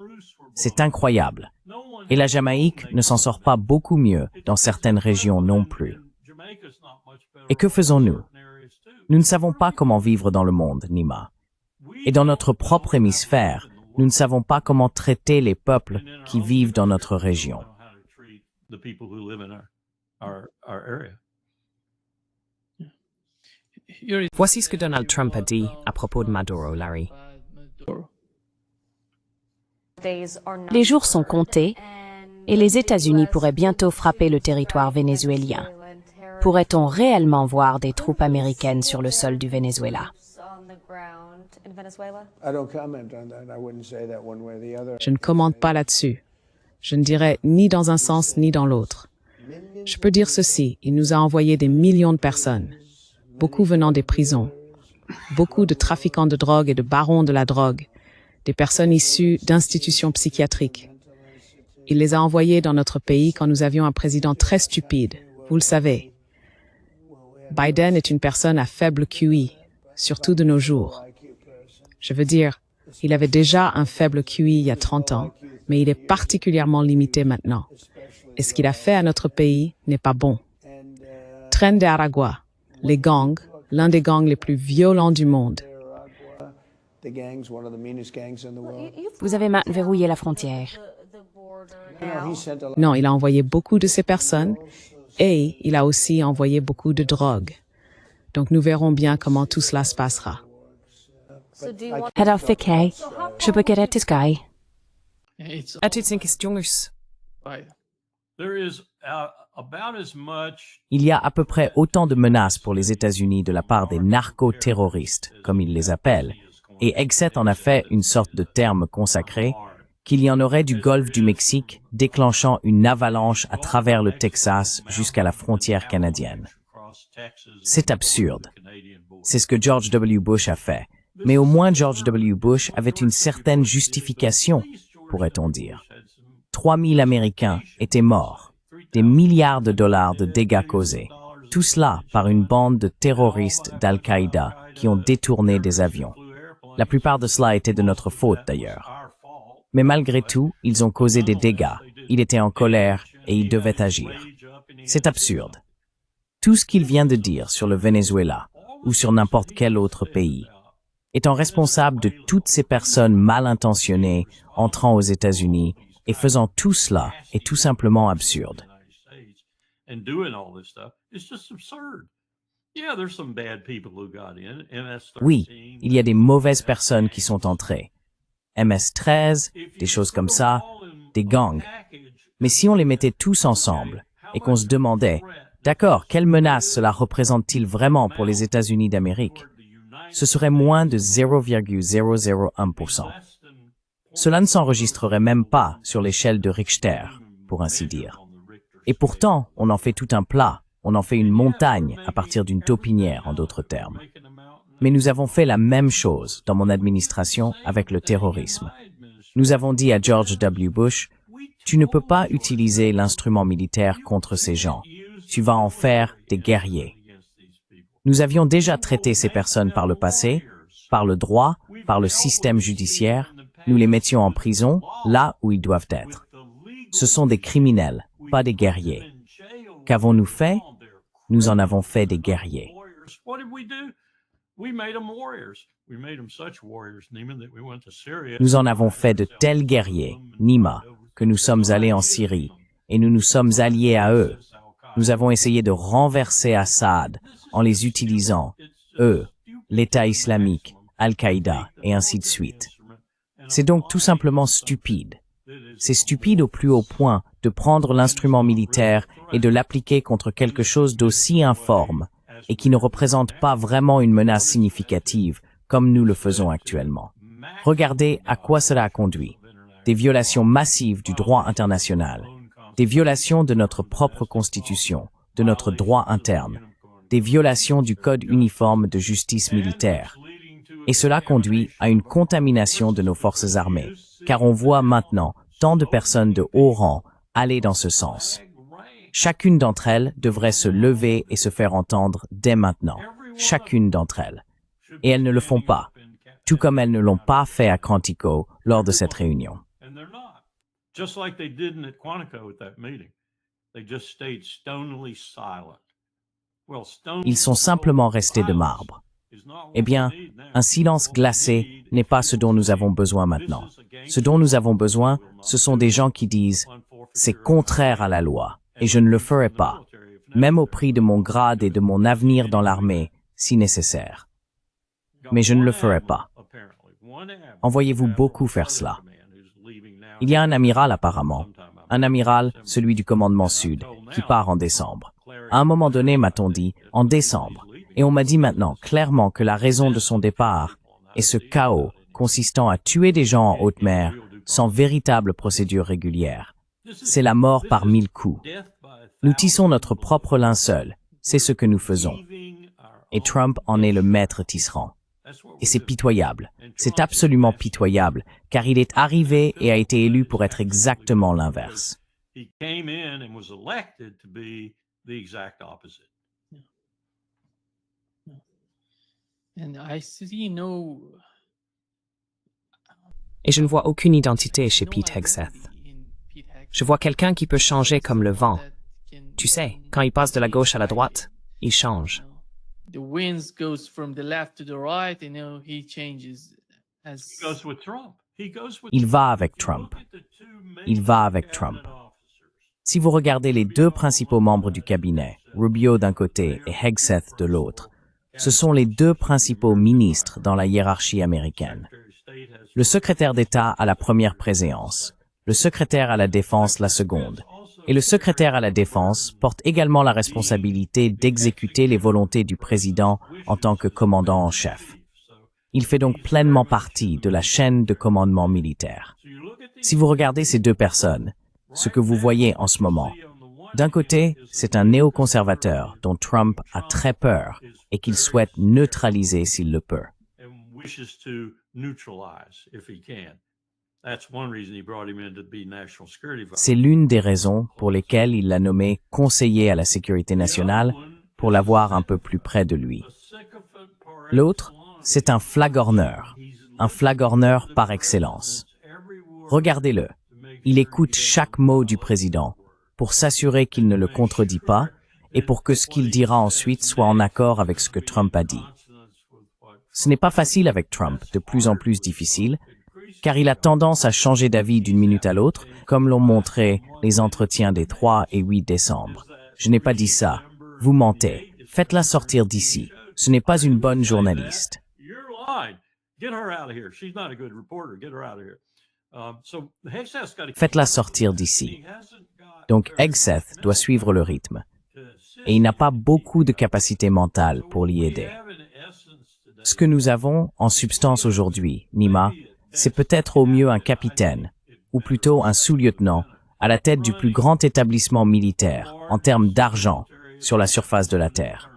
C'est incroyable. Et la Jamaïque ne s'en sort pas beaucoup mieux dans certaines régions non plus. Et que faisons-nous? Nous ne savons pas comment vivre dans le monde, Nima. Et dans notre propre hémisphère, nous ne savons pas comment traiter les peuples qui vivent dans notre région. Voici ce que Donald Trump a dit à propos de Maduro, Larry. Les jours sont comptés et les États-Unis pourraient bientôt frapper le territoire vénézuélien. Pourrait-on réellement voir des troupes américaines sur le sol du Venezuela? Je ne commente pas là-dessus. Je ne dirais ni dans un sens ni dans l'autre. Je peux dire ceci, il nous a envoyé des millions de personnes, beaucoup venant des prisons, beaucoup de trafiquants de drogue et de barons de la drogue, des personnes issues d'institutions psychiatriques. Il les a envoyés dans notre pays quand nous avions un président très stupide, vous le savez. Biden est une personne à faible QI, surtout de nos jours. Je veux dire, il avait déjà un faible QI il y a 30 ans, mais il est particulièrement limité maintenant. Et ce qu'il a fait à notre pays n'est pas bon. Tren de Aragua, les gangs, l'un des gangs les plus violents du monde. Vous avez verrouillé la frontière. Non, il a envoyé beaucoup de ces personnes Et il a aussi envoyé beaucoup de drogue. Donc nous verrons bien comment tout cela se passera. Het afvikhay. Je peux get this guy. It's Het is een jongens. right. Il y a à peu près autant de menaces pour les États-Unis de la part des narco-terroristes, comme ils les appellent, et Hegseth en a fait une sorte de terme consacré, qu'il y en aurait du golfe du Mexique déclenchant une avalanche à travers le Texas jusqu'à la frontière canadienne. C'est absurde. C'est ce que George W. Bush a fait. Mais au moins George W. Bush avait une certaine justification, pourrait-on dire. 3000 Américains étaient morts. Des milliards de dollars de dégâts causés. Tout cela par une bande de terroristes d'Al-Qaïda qui ont détourné des avions. La plupart de cela était de notre faute d'ailleurs. Mais malgré tout, ils ont causé des dégâts. Il était en colère et il devait agir. C'est absurde. Tout ce qu'il vient de dire sur le Venezuela ou sur n'importe quel autre pays, étant responsable de toutes ces personnes mal intentionnées entrant aux États-Unis et faisant tout cela est tout simplement absurde. Oui, il y a des mauvaises personnes qui sont entrées. MS-13, des choses comme ça, des gangs. Mais si on les mettait tous ensemble et qu'on se demandait, d'accord, quelle menace cela représente-t-il vraiment pour les États-Unis d'Amérique? Ce serait moins de 0,001%. Cela ne s'enregistrerait même pas sur l'échelle de Richter, pour ainsi dire. Et pourtant, on en fait tout un plat, on en fait une montagne à partir d'une taupinière, en d'autres termes. Mais nous avons fait la même chose dans mon administration avec le terrorisme. Nous avons dit à George W. Bush, tu ne peux pas utiliser l'instrument militaire contre ces gens. Tu vas en faire des guerriers. Nous avions déjà traité ces personnes par le passé, par le droit, par le système judiciaire. Nous les mettions en prison, là où ils doivent être. Ce sont des criminels, pas des guerriers. Qu'avons-nous fait? Nous en avons fait des guerriers. Nous en avons fait de tels guerriers, Nima, que nous sommes allés en Syrie, et nous nous sommes alliés à eux. Nous avons essayé de renverser Assad en les utilisant, eux, l'État islamique, Al-Qaïda, et ainsi de suite. C'est donc tout simplement stupide. C'est stupide au plus haut point de prendre l'instrument militaire et de l'appliquer contre quelque chose d'aussi informe et qui ne représente pas vraiment une menace significative comme nous le faisons actuellement. Regardez à quoi cela a conduit. Des violations massives du droit international, des violations de notre propre constitution, de notre droit interne, des violations du code uniforme de justice militaire. Et cela conduit à une contamination de nos forces armées, car on voit maintenant tant de personnes de haut rang aller dans ce sens. Chacune d'entre elles devrait se lever et se faire entendre dès maintenant. Chacune d'entre elles. Et elles ne le font pas, tout comme elles ne l'ont pas fait à Quantico lors de cette réunion. Ils sont simplement restés de marbre. Eh bien, un silence glacé n'est pas ce dont nous avons besoin maintenant. Ce dont nous avons besoin, ce sont des gens qui disent « c'est contraire à la loi et je ne le ferai pas, même au prix de mon grade et de mon avenir dans l'armée, si nécessaire. Mais je ne le ferai pas. » En voyez-vous beaucoup faire cela? Il y a un amiral apparemment, un amiral, celui du commandement sud, qui part en décembre. À un moment donné, m'a-t-on dit, en décembre. Et on m'a dit maintenant clairement que la raison de son départ est ce chaos consistant à tuer des gens en haute mer sans véritable procédure régulière. C'est la mort par 1000 coups. Nous tissons notre propre linceul, c'est ce que nous faisons. Et Trump en est le maître tisserand. Et c'est pitoyable, c'est absolument pitoyable, car il est arrivé et a été élu pour être exactement l'inverse. Et je ne vois aucune identité chez Pete Hegseth. Je vois quelqu'un qui peut changer comme le vent. Tu sais, quand il passe de la gauche à la droite, il change. Il va avec Trump. Il va avec Trump. Si vous regardez les deux principaux membres du cabinet, Rubio d'un côté et Hegseth de l'autre, ce sont les deux principaux ministres dans la hiérarchie américaine. Le secrétaire d'État a la première préséance, le secrétaire à la Défense la seconde, et le secrétaire à la Défense porte également la responsabilité d'exécuter les volontés du président en tant que commandant en chef. Il fait donc pleinement partie de la chaîne de commandement militaire. Si vous regardez ces deux personnes, ce que vous voyez en ce moment, d'un côté, c'est un néoconservateur dont Trump a très peur et qu'il souhaite neutraliser s'il le peut. C'est l'une des raisons pour lesquelles il l'a nommé conseiller à la sécurité nationale pour l'avoir un peu plus près de lui. L'autre, c'est un flagorneur par excellence. Regardez-le, il écoute chaque mot du président pour s'assurer qu'il ne le contredit pas et pour que ce qu'il dira ensuite soit en accord avec ce que Trump a dit. Ce n'est pas facile avec Trump, de plus en plus difficile, car il a tendance à changer d'avis d'une minute à l'autre, comme l'ont montré les entretiens des 3 et 8 décembre. Je n'ai pas dit ça. Vous mentez. Faites-la sortir d'ici. Ce n'est pas une bonne journaliste. Faites-la sortir d'ici. Donc Hegseth doit suivre le rythme. Et il n'a pas beaucoup de capacité mentale pour l'y aider. Ce que nous avons en substance aujourd'hui, Nima, c'est peut-être au mieux un capitaine, ou plutôt un sous-lieutenant, à la tête du plus grand établissement militaire, en termes d'argent, sur la surface de la Terre.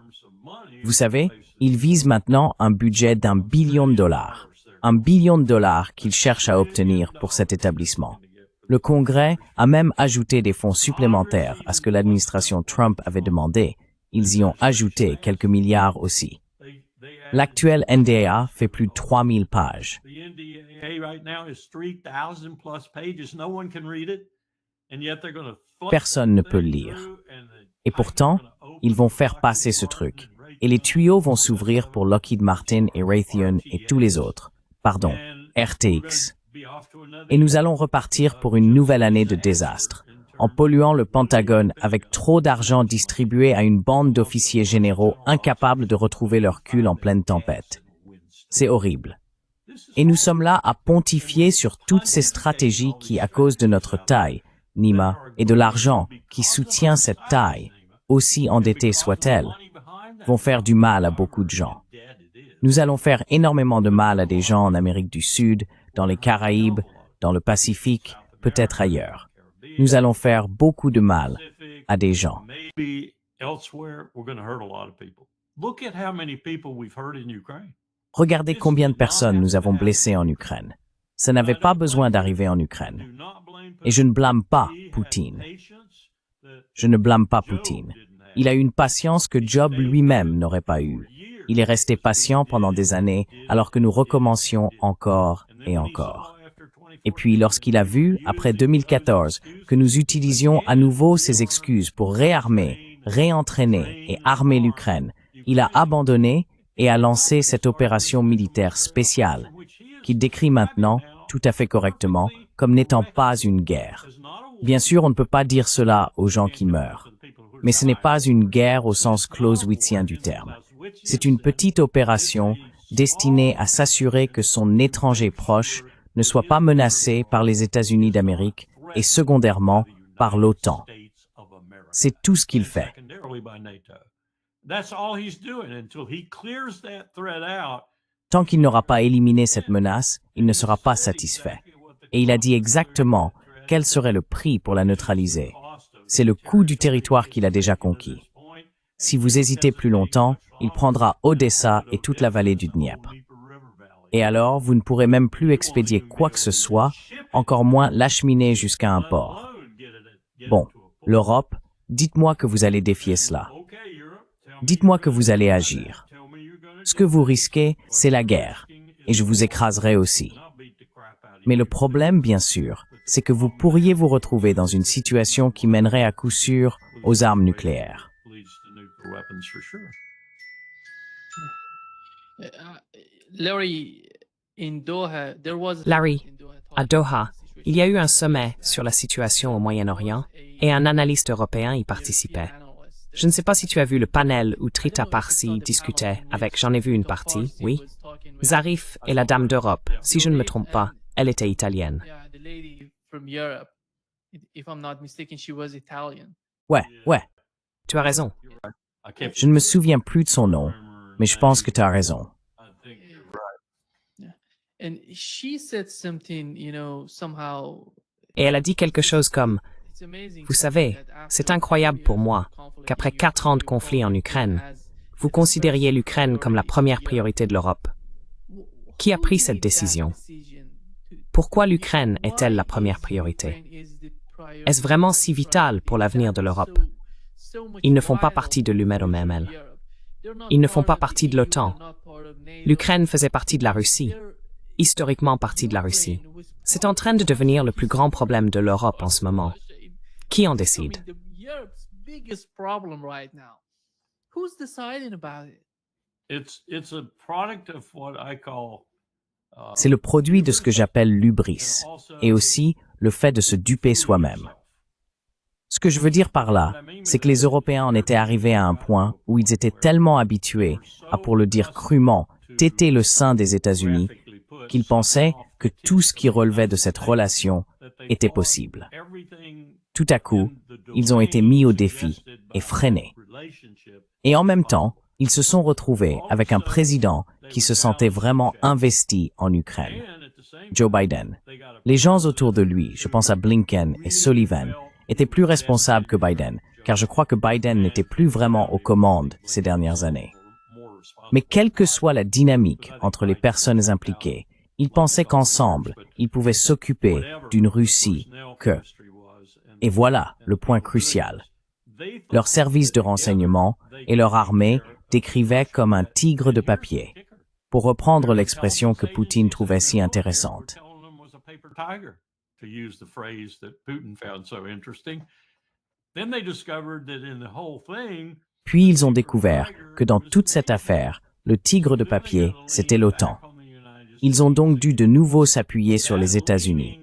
Vous savez, il vise maintenant un budget d'1 billion de dollars. $1 billion qu'il cherche à obtenir pour cet établissement. Le Congrès a même ajouté des fonds supplémentaires à ce que l'administration Trump avait demandé. Ils y ont ajouté quelques milliards aussi. L'actuel NDAA fait plus de 3000 pages. Personne ne peut le lire. Et pourtant, ils vont faire passer ce truc. Et les tuyaux vont s'ouvrir pour Lockheed Martin et Raytheon et tous les autres. Pardon, RTX. Et nous allons repartir pour une nouvelle année de désastre, en polluant le Pentagone avec trop d'argent distribué à une bande d'officiers généraux incapables de retrouver leur cul en pleine tempête. C'est horrible. Et nous sommes là à pontifier sur toutes ces stratégies qui, à cause de notre taille, Nima, et de l'argent qui soutient cette taille, aussi endettée soit-elle, vont faire du mal à beaucoup de gens. Nous allons faire énormément de mal à des gens en Amérique du Sud, dans les Caraïbes, dans le Pacifique, peut-être ailleurs. Nous allons faire beaucoup de mal à des gens. Regardez combien de personnes nous avons blessées en Ukraine. Ça n'avait pas besoin d'arriver en Ukraine. Et je ne blâme pas Poutine. Je ne blâme pas Poutine. Il a une patience que Job lui-même n'aurait pas eue. Il est resté patient pendant des années alors que nous recommencions encore et encore. Et puis lorsqu'il a vu, après 2014, que nous utilisions à nouveau ces excuses pour réarmer, réentraîner et armer l'Ukraine, il a abandonné et a lancé cette opération militaire spéciale, qu'il décrit maintenant, tout à fait correctement, comme n'étant pas une guerre. Bien sûr, on ne peut pas dire cela aux gens qui meurent. Mais ce n'est pas une guerre au sens clausewitzien du terme. C'est une petite opération destinée à s'assurer que son étranger proche ne soit pas menacé par les États-Unis d'Amérique et secondairement par l'OTAN. C'est tout ce qu'il fait. Tant qu'il n'aura pas éliminé cette menace, il ne sera pas satisfait. Et il a dit exactement quel serait le prix pour la neutraliser. C'est le coût du territoire qu'il a déjà conquis. Si vous hésitez plus longtemps, il prendra Odessa et toute la vallée du Dniepr. Et alors, vous ne pourrez même plus expédier quoi que ce soit, encore moins l'acheminer jusqu'à un port. Bon, l'Europe, dites-moi que vous allez défier cela. Dites-moi que vous allez agir. Ce que vous risquez, c'est la guerre, et je vous écraserai aussi. Mais le problème, bien sûr, c'est que vous pourriez vous retrouver dans une situation qui mènerait à coup sûr aux armes nucléaires. Larry, à Doha, il y a eu un sommet sur la situation au Moyen-Orient et un analyste européen y participait. Je ne sais pas si tu as vu le panel où Trita Parsi discutait avec, j'en ai vu une partie, oui. Zarif est la dame d'Europe, si je ne me trompe pas, elle était italienne. Ouais, Tu as raison. je ne me souviens plus de son nom, mais je pense que tu as raison. Et elle a dit quelque chose comme, vous savez, c'est incroyable pour moi qu'après 4 ans de conflit en Ukraine, vous considériez l'Ukraine comme la première priorité de l'Europe. Qui a pris cette décision? Pourquoi l'Ukraine est-elle la première priorité? Est-ce vraiment si vital pour l'avenir de l'Europe? Ils ne font pas partie de l'UML. Ils ne font pas partie de l'OTAN. L'Ukraine faisait partie de la Russie, historiquement partie de la Russie. C'est en train de devenir le plus grand problème de l'Europe en ce moment. Qui en décide? C'est le produit de ce que j'appelle l'hubris, et aussi le fait de se duper soi-même. Ce que je veux dire par là, c'est que les Européens en étaient arrivés à un point où ils étaient tellement habitués à, pour le dire crûment, téter le sein des États-Unis, qu'ils pensaient que tout ce qui relevait de cette relation était possible. Tout à coup, ils ont été mis au défi et freinés. Et en même temps, ils se sont retrouvés avec un président qui se sentait vraiment investi en Ukraine, Joe Biden. Les gens autour de lui, je pense à Blinken et Sullivan, étaient plus responsables que Biden, car je crois que Biden n'était plus vraiment aux commandes ces dernières années. Mais quelle que soit la dynamique entre les personnes impliquées, ils pensaient qu'ensemble, ils pouvaient s'occuper d'une Russie que... Et voilà le point crucial. Leurs services de renseignement et leur armée décrivaient comme un tigre de papier, pour reprendre l'expression que Poutine trouvait si intéressante. Puis ils ont découvert que dans toute cette affaire, le tigre de papier, c'était l'OTAN. Ils ont donc dû de nouveau s'appuyer sur les États-Unis.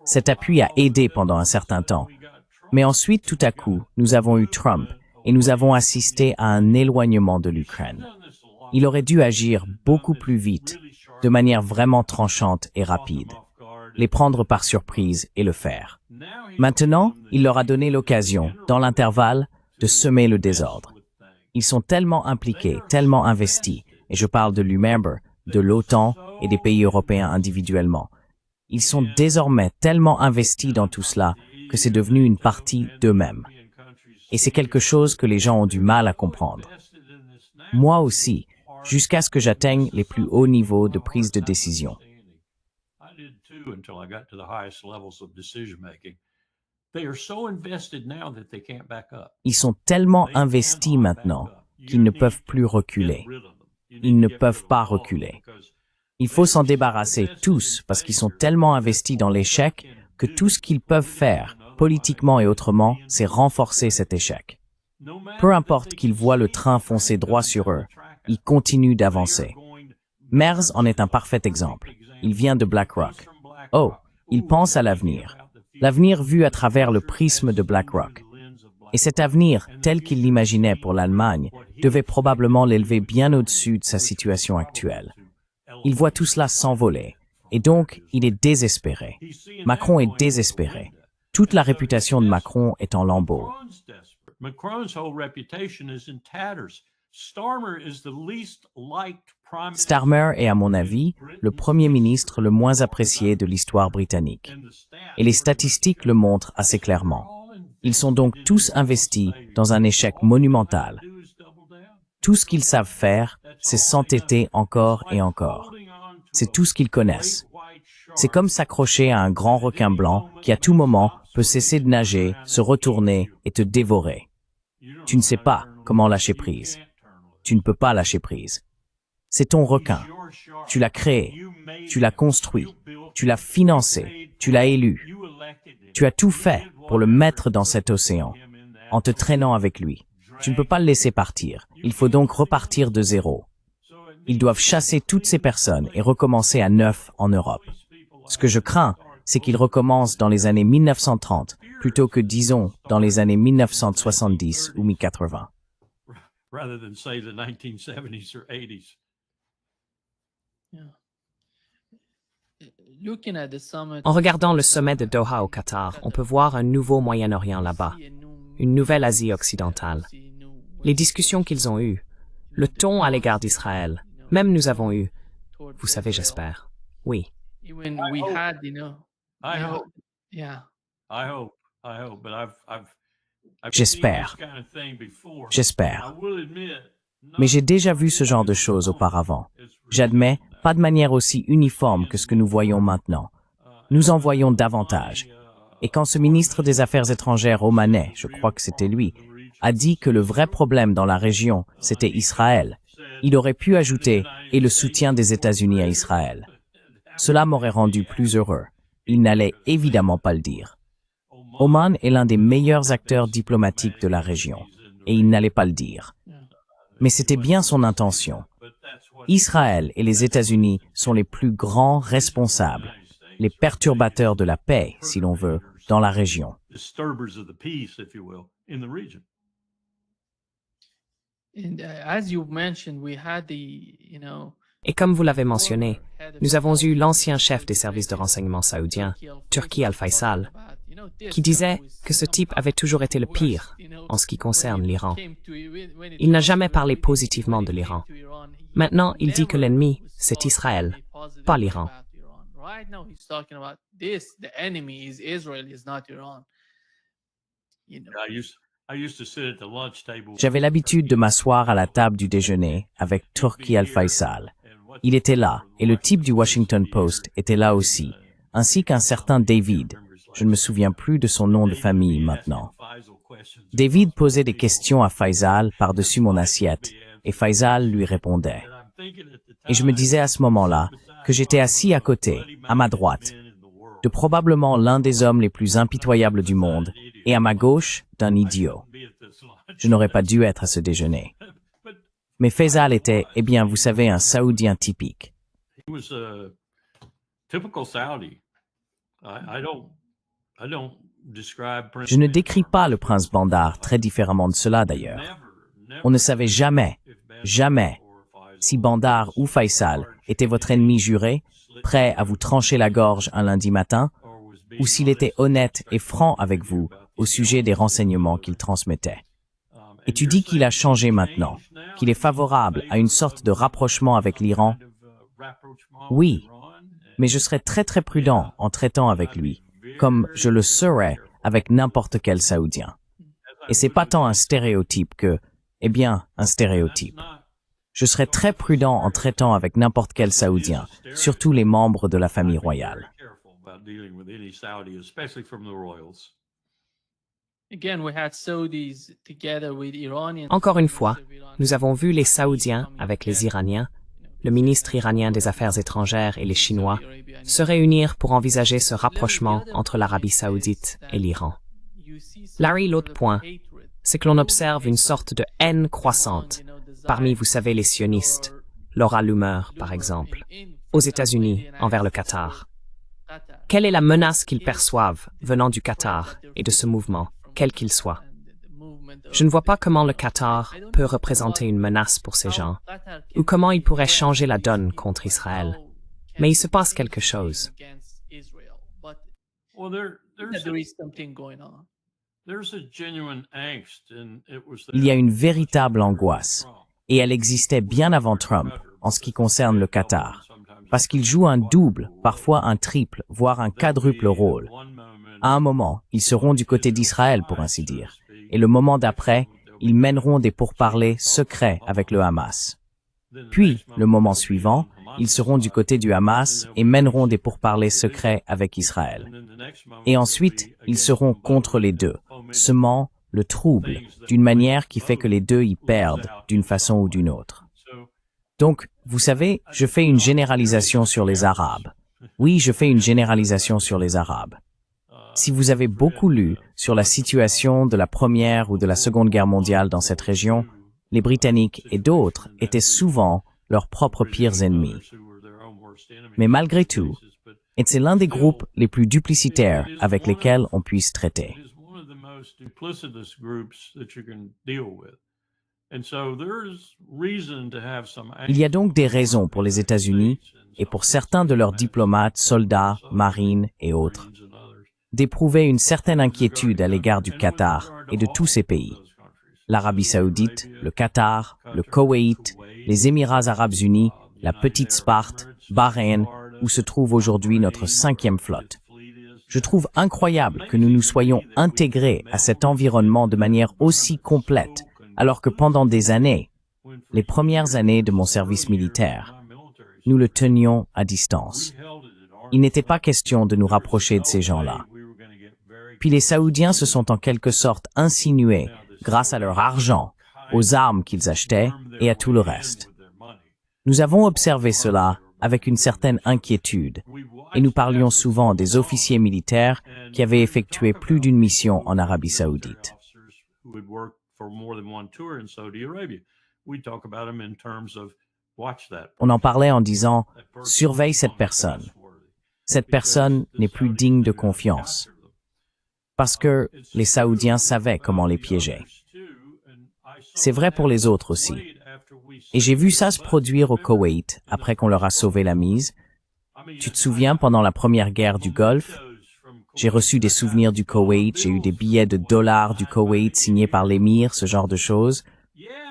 Cet appui a aidé pendant un certain temps. Mais ensuite, tout à coup, nous avons eu Trump et nous avons assisté à un éloignement de l'Ukraine. Il aurait dû agir beaucoup plus vite, de manière vraiment tranchante et rapide, les prendre par surprise et le faire. Maintenant, il leur a donné l'occasion, dans l'intervalle, de semer le désordre. Ils sont tellement impliqués, tellement investis, et je parle de l'UMember, de l'OTAN et des pays européens individuellement. Ils sont désormais tellement investis dans tout cela que c'est devenu une partie d'eux-mêmes. Et c'est quelque chose que les gens ont du mal à comprendre. Moi aussi, jusqu'à ce que j'atteigne les plus hauts niveaux de prise de décision. Ils sont tellement investis maintenant qu'ils ne peuvent plus reculer. Ils ne peuvent pas reculer. Il faut s'en débarrasser tous parce qu'ils sont tellement investis dans l'échec que tout ce qu'ils peuvent faire, politiquement et autrement, c'est renforcer cet échec. Peu importe qu'ils voient le train foncer droit sur eux, ils continuent d'avancer. Merz en est un parfait exemple. Il vient de BlackRock. Oh, il pense à l'avenir. L'avenir vu à travers le prisme de BlackRock. Et cet avenir, tel qu'il l'imaginait pour l'Allemagne, devait probablement l'élever bien au-dessus de sa situation actuelle. Il voit tout cela s'envoler, et donc il est désespéré. Macron est désespéré. Toute la réputation de Macron est en lambeaux. Starmer est, à mon avis, le Premier ministre le moins apprécié de l'histoire britannique. Et les statistiques le montrent assez clairement. Ils sont donc tous investis dans un échec monumental. Tout ce qu'ils savent faire, c'est s'entêter encore et encore. C'est tout ce qu'ils connaissent. C'est comme s'accrocher à un grand requin blanc qui à tout moment peut cesser de nager, se retourner et te dévorer. Tu ne sais pas comment lâcher prise. Tu ne peux pas lâcher prise. C'est ton requin. Tu l'as créé, tu l'as construit, tu l'as financé, tu l'as élu. Tu as tout fait pour le mettre dans cet océan, en te traînant avec lui. Tu ne peux pas le laisser partir. Il faut donc repartir de zéro. Ils doivent chasser toutes ces personnes et recommencer à neuf en Europe. Ce que je crains, c'est qu'il recommence dans les années 1930, plutôt que, disons, dans les années 1970 ou 1080. Rather than say the 1970s or 80s. En regardant le sommet de Doha au Qatar, on peut voir un nouveau Moyen-Orient là-bas, une nouvelle Asie occidentale. Les discussions qu'ils ont eues, le ton à l'égard d'Israël, même nous avons eu, vous savez, j'espère, oui. I hope, but I've J'espère. seen this kind of thing before. J'espère. I will admit, Mais j'ai déjà vu ce genre de choses auparavant. J'admets, pas de manière aussi uniforme que ce que nous voyons maintenant. Nous en voyons davantage. Et quand ce ministre des Affaires étrangères omanais, je crois que c'était lui, a dit que le vrai problème dans la région, c'était Israël, il aurait pu ajouter « et le soutien des États-Unis à Israël ». Cela m'aurait rendu plus heureux. Il n'allait évidemment pas le dire. Oman est l'un des meilleurs acteurs diplomatiques de la région, et il n'allait pas le dire. Mais c'était bien son intention. Israël et les États-Unis sont les plus grands responsables, les perturbateurs de la paix, si l'on veut, dans la région. disturbers of the peace, if you will, in the region. Et comme vous l'avez mentionné, nous avons eu l'ancien chef des services de renseignement saoudiens, Turki Al-Faisal, qui disait que ce type avait toujours été le pire en ce qui concerne l'Iran. Il n'a jamais parlé positivement de l'Iran. Maintenant, il dit que l'ennemi, c'est Israël, pas l'Iran. J'avais l'habitude de m'asseoir à la table du déjeuner avec Turki Al-Faisal. Il était là, et le type du Washington Post était là aussi, ainsi qu'un certain David. Je ne me souviens plus de son nom de famille maintenant. David posait des questions à Faisal par-dessus mon assiette, et Faisal lui répondait. Et je me disais à ce moment-là que j'étais assis à côté, à ma droite, de probablement l'un des hommes les plus impitoyables du monde, et à ma gauche, d'un idiot. Je n'aurais pas dû être à ce déjeuner. Mais Faisal était, eh bien, vous savez, un Saoudien typique. Je ne décris pas le prince Bandar très différemment de cela d'ailleurs. On ne savait jamais, si Bandar ou Faisal était votre ennemi juré, prêt à vous trancher la gorge un lundi matin, ou s'il était honnête et franc avec vous au sujet des renseignements qu'il transmettait. Et tu dis qu'il a changé maintenant, qu'il est favorable à une sorte de rapprochement avec l'Iran. Oui, mais je serais très très prudent en traitant avec lui, comme je le serais avec n'importe quel Saoudien. Et c'est pas tant un stéréotype que, eh bien, un stéréotype. Je serais très prudent en traitant avec n'importe quel Saoudien, surtout les membres de la famille royale. Encore une fois, nous avons vu les Saoudiens avec les Iraniens, le ministre iranien des Affaires étrangères et les Chinois se réunir pour envisager ce rapprochement entre l'Arabie saoudite et l'Iran. Larry, l'autre point, c'est que l'on observe une sorte de haine croissante parmi, vous savez, les sionistes, Laura Loomer, par exemple, aux États-Unis envers le Qatar. Quelle est la menace qu'ils perçoivent venant du Qatar et de ce mouvement, quel qu'il soit? Je ne vois pas comment le Qatar peut représenter une menace pour ces gens, ou comment il pourrait changer la donne contre Israël. Mais il se passe quelque chose. Il y a une véritable angoisse, et elle existait bien avant Trump en ce qui concerne le Qatar, parce qu'il joue un double, parfois un triple, voire un quadruple rôle. À un moment, ils seront du côté d'Israël, pour ainsi dire, et le moment d'après, ils mèneront des pourparlers secrets avec le Hamas. Puis, le moment suivant, ils seront du côté du Hamas et mèneront des pourparlers secrets avec Israël. Et ensuite, ils seront contre les deux, semant le trouble d'une manière qui fait que les deux y perdent d'une façon ou d'une autre. Donc, vous savez, je fais une généralisation sur les Arabes. Oui, je fais une généralisation sur les Arabes. Si vous avez beaucoup lu sur la situation de la Première ou de la Seconde Guerre mondiale dans cette région, les Britanniques et d'autres étaient souvent leurs propres pires ennemis. Mais malgré tout, Et c'est l'un des groupes les plus duplicitaires avec lesquels on puisse traiter. Il y a donc des raisons pour les États-Unis et pour certains de leurs diplomates, soldats, marines et autres, d'éprouver une certaine inquiétude à l'égard du Qatar et de tous ces pays. L'Arabie Saoudite, le Qatar, le Koweït, les Émirats Arabes Unis, la Petite Sparte, Bahreïn, où se trouve aujourd'hui notre 5e flotte. Je trouve incroyable que nous nous soyons intégrés à cet environnement de manière aussi complète, alors que pendant des années, les premières années de mon service militaire, nous le tenions à distance. Il n'était pas question de nous rapprocher de ces gens-là. Puis les Saoudiens se sont en quelque sorte insinués, grâce à leur argent, aux armes qu'ils achetaient et à tout le reste. Nous avons observé cela avec une certaine inquiétude, et nous parlions souvent des officiers militaires qui avaient effectué plus d'une mission en Arabie Saoudite. On en parlait en disant « Surveille cette personne. Cette personne n'est plus digne de confiance. » Parce que les Saoudiens savaient comment les piéger. C'est vrai pour les autres aussi. Et j'ai vu ça se produire au Koweït après qu'on leur a sauvé la mise. Tu te souviens, pendant la première guerre du Golfe, j'ai reçu des souvenirs du Koweït, j'ai eu des billets de dollars du Koweït signés par l'émir, ce genre de choses.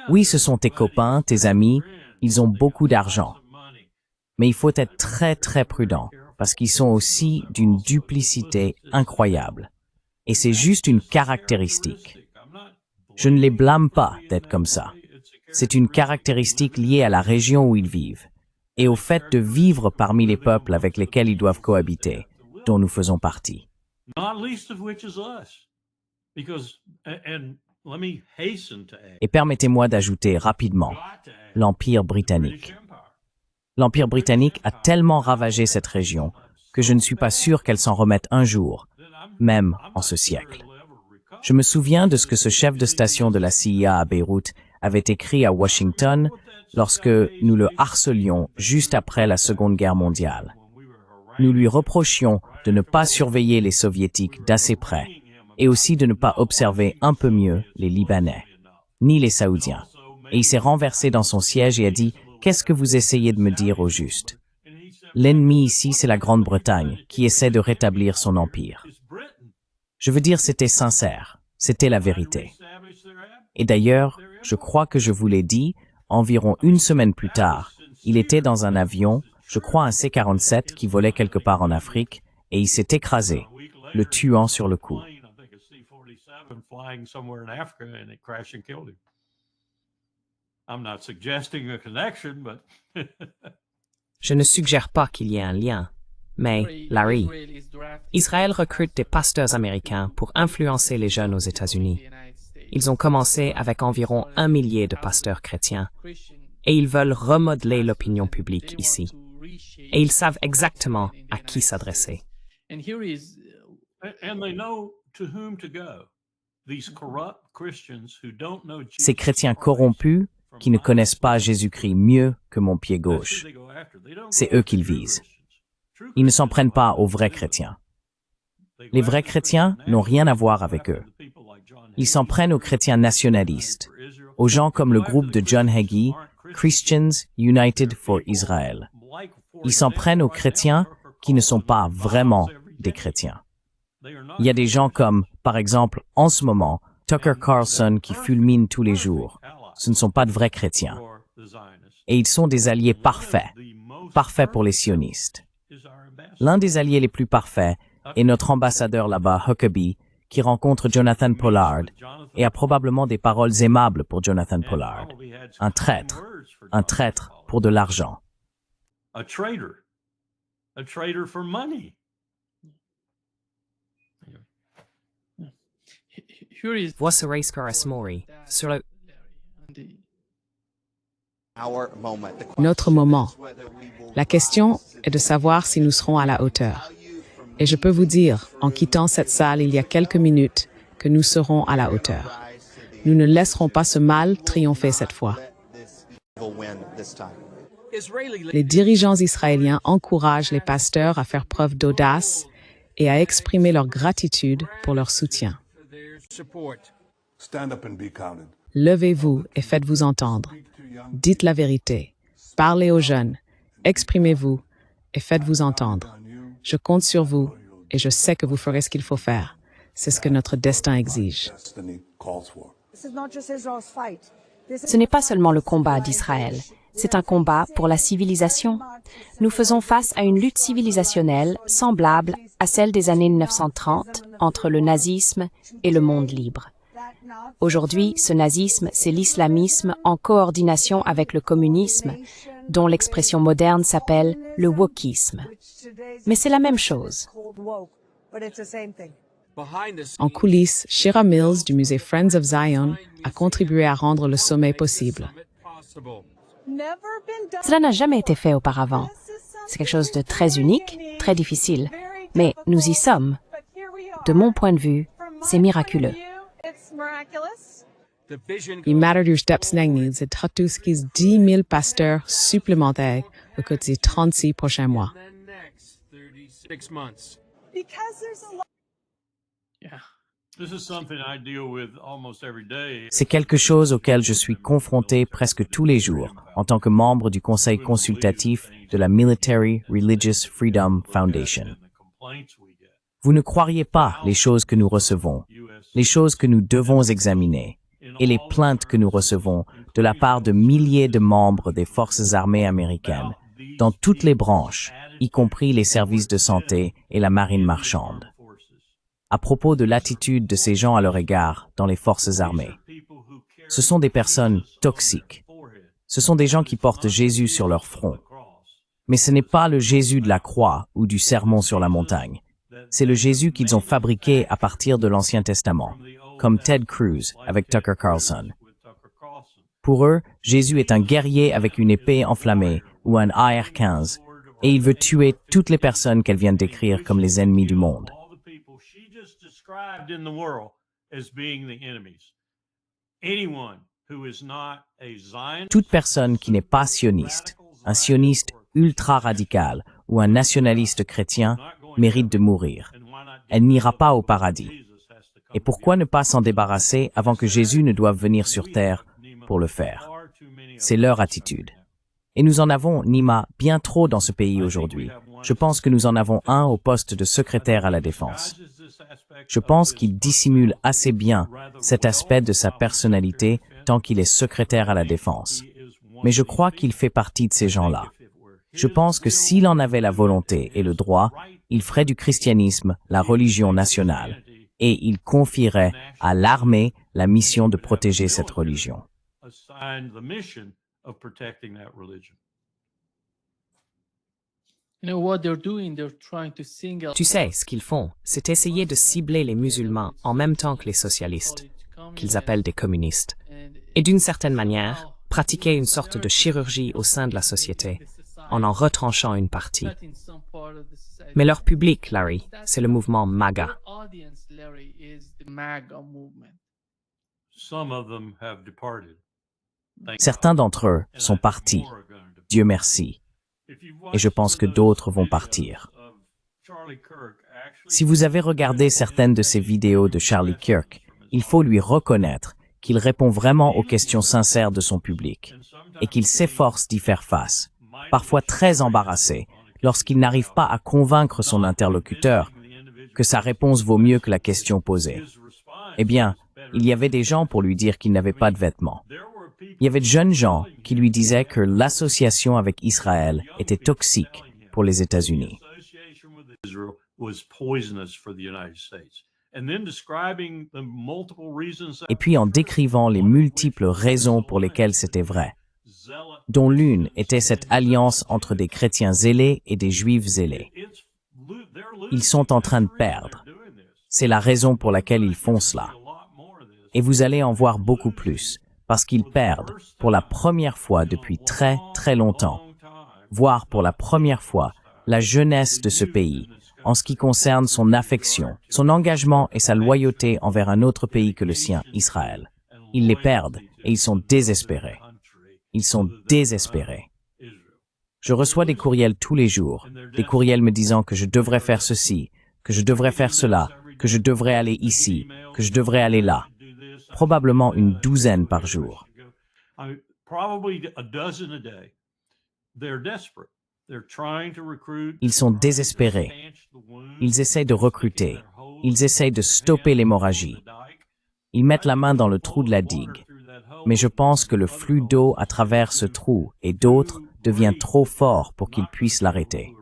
Oui, ce sont tes copains, tes amis, ils ont beaucoup d'argent. Mais il faut être très très prudent, parce qu'ils sont aussi d'une duplicité incroyable. Et c'est juste une caractéristique. Je ne les blâme pas d'être comme ça. C'est une caractéristique liée à la région où ils vivent, et au fait de vivre parmi les peuples avec lesquels ils doivent cohabiter, dont nous faisons partie. Et permettez-moi d'ajouter rapidement l'Empire britannique. L'Empire britannique a tellement ravagé cette région que je ne suis pas sûr qu'elle s'en remette un jour, même en ce siècle. Je me souviens de ce que ce chef de station de la CIA à Beyrouth avait écrit à Washington lorsque nous le harcelions juste après la Seconde Guerre mondiale. Nous lui reprochions de ne pas surveiller les Soviétiques d'assez près et aussi de ne pas observer un peu mieux les Libanais, ni les Saoudiens. Et il s'est renversé dans son siège et a dit « Qu'est-ce que vous essayez de me dire au juste? L'ennemi ici, c'est la Grande-Bretagne qui essaie de rétablir son empire. » Je veux dire, c'était sincère, c'était la vérité. Et d'ailleurs, je crois que je vous l'ai dit, environ une semaine plus tard, il était dans un avion, je crois un C-47 qui volait quelque part en Afrique, et il s'est écrasé, le tuant sur le coup. Je ne suggère pas qu'il y ait un lien. Mais, Larry, Israël recrute des pasteurs américains pour influencer les jeunes aux États-Unis. Ils ont commencé avec environ 1 millier de pasteurs chrétiens, et ils veulent remodeler l'opinion publique ici. Et ils savent exactement à qui s'adresser. Ces chrétiens corrompus qui ne connaissent pas Jésus-Christ mieux que mon pied gauche, c'est eux qu'ils visent. Ils ne s'en prennent pas aux vrais chrétiens. Les vrais chrétiens n'ont rien à voir avec eux. Ils s'en prennent aux chrétiens nationalistes, aux gens comme le groupe de John Hagee, Christians United for Israel. Ils s'en prennent aux chrétiens qui ne sont pas vraiment des chrétiens. Il y a des gens comme, par exemple, en ce moment, Tucker Carlson qui fulmine tous les jours. Ce ne sont pas de vrais chrétiens. Et ils sont des alliés parfaits, parfaits pour les sionistes. L'un des alliés les plus parfaits est notre ambassadeur là-bas, Huckabee, qui rencontre Jonathan Pollard et a probablement des paroles aimables pour Jonathan Pollard. Un traître pour de l'argent. Voici Race Asmori sur le... Notre moment. La question est de savoir si nous serons à la hauteur. Et je peux vous dire, en quittant cette salle il y a quelques minutes, que nous serons à la hauteur. Nous ne laisserons pas ce mal triompher cette fois. Les dirigeants israéliens encouragent les pasteurs à faire preuve d'audace et à exprimer leur gratitude pour leur soutien. Levez-vous et faites-vous entendre. Dites la vérité. Parlez aux jeunes. Exprimez-vous et faites-vous entendre. Je compte sur vous et je sais que vous ferez ce qu'il faut faire. C'est ce que notre destin exige. Ce n'est pas seulement le combat d'Israël, c'est un combat pour la civilisation. Nous faisons face à une lutte civilisationnelle semblable à celle des années 1930 entre le nazisme et le monde libre. Aujourd'hui, ce nazisme, c'est l'islamisme en coordination avec le communisme, dont l'expression moderne s'appelle le wokisme. Mais c'est la même chose. En coulisses, Shira Mills du musée Friends of Zion a contribué à rendre le sommet possible. Cela n'a jamais été fait auparavant. C'est quelque chose de très unique, très difficile. Mais nous y sommes. De mon point de vue, c'est miraculeux. I Matador Steps Needs et Tatuskis 10 000 pasteurs supplémentaires au cours des 36 prochains mois. C'est quelque chose auquel je suis confronté presque tous les jours en tant que membre du conseil consultatif de la Military Religious Freedom Foundation. Vous ne croiriez pas les choses que nous recevons, les choses que nous devons examiner et les plaintes que nous recevons de la part de milliers de membres des forces armées américaines dans toutes les branches, y compris les services de santé et la marine marchande, à propos de l'attitude de ces gens à leur égard dans les forces armées. Ce sont des personnes toxiques. Ce sont des gens qui portent Jésus sur leur front. Mais ce n'est pas le Jésus de la croix ou du sermon sur la montagne. C'est le Jésus qu'ils ont fabriqué à partir de l'Ancien Testament, comme Ted Cruz avec Tucker Carlson. Pour eux, Jésus est un guerrier avec une épée enflammée ou un AR-15, et il veut tuer toutes les personnes qu'elle vient décrire comme les ennemis du monde. Toute personne qui n'est pas sioniste, un sioniste ultra-radical ou un nationaliste chrétien mérite de mourir. Elle n'ira pas au paradis. Et pourquoi ne pas s'en débarrasser avant que Jésus ne doive venir sur terre pour le faire? C'est leur attitude. Et nous en avons, Nima, bien trop dans ce pays aujourd'hui. Je pense que nous en avons un au poste de secrétaire à la Défense. Je pense qu'il dissimule assez bien cet aspect de sa personnalité tant qu'il est secrétaire à la Défense. Mais je crois qu'il fait partie de ces gens-là. Je pense que s'il en avait la volonté et le droit, il ferait du christianisme la religion nationale et il confierait à l'armée la mission de protéger cette religion. Tu sais, ce qu'ils font, c'est essayer de cibler les musulmans en même temps que les socialistes, qu'ils appellent des communistes, et d'une certaine manière, pratiquer une sorte de chirurgie au sein de la société, en retranchant une partie. Mais leur public, Larry, c'est le mouvement MAGA. Certains d'entre eux sont partis, Dieu merci, et je pense que d'autres vont partir. Si vous avez regardé certaines de ces vidéos de Charlie Kirk, il faut lui reconnaître qu'il répond vraiment aux questions sincères de son public et qu'il s'efforce d'y faire face, parfois très embarrassé, lorsqu'il n'arrive pas à convaincre son interlocuteur que sa réponse vaut mieux que la question posée. Eh bien, il y avait des gens pour lui dire qu'il n'avait pas de vêtements. Il y avait de jeunes gens qui lui disaient que l'association avec Israël était toxique pour les États-Unis. Et puis en décrivant les multiples raisons pour lesquelles c'était vrai, dont l'une était cette alliance entre des chrétiens zélés et des juifs zélés. Ils sont en train de perdre. C'est la raison pour laquelle ils font cela. Et vous allez en voir beaucoup plus, parce qu'ils perdent, pour la première fois depuis très, très longtemps, voire pour la première fois, la jeunesse de ce pays, en ce qui concerne son affection, son engagement et sa loyauté envers un autre pays que le sien, Israël. Ils les perdent et ils sont désespérés. Ils sont désespérés. Je reçois des courriels tous les jours, des courriels me disant que je devrais faire ceci, que je devrais faire cela, que je devrais aller ici, que je devrais aller là. Probablement une douzaine par jour. Ils sont désespérés. Ils essayent de recruter. Ils essayent de stopper l'hémorragie. Ils mettent la main dans le trou de la digue. Mais je pense que le flux d'eau à travers ce trou et d'autres devient trop fort pour qu'ils puissent l'arrêter.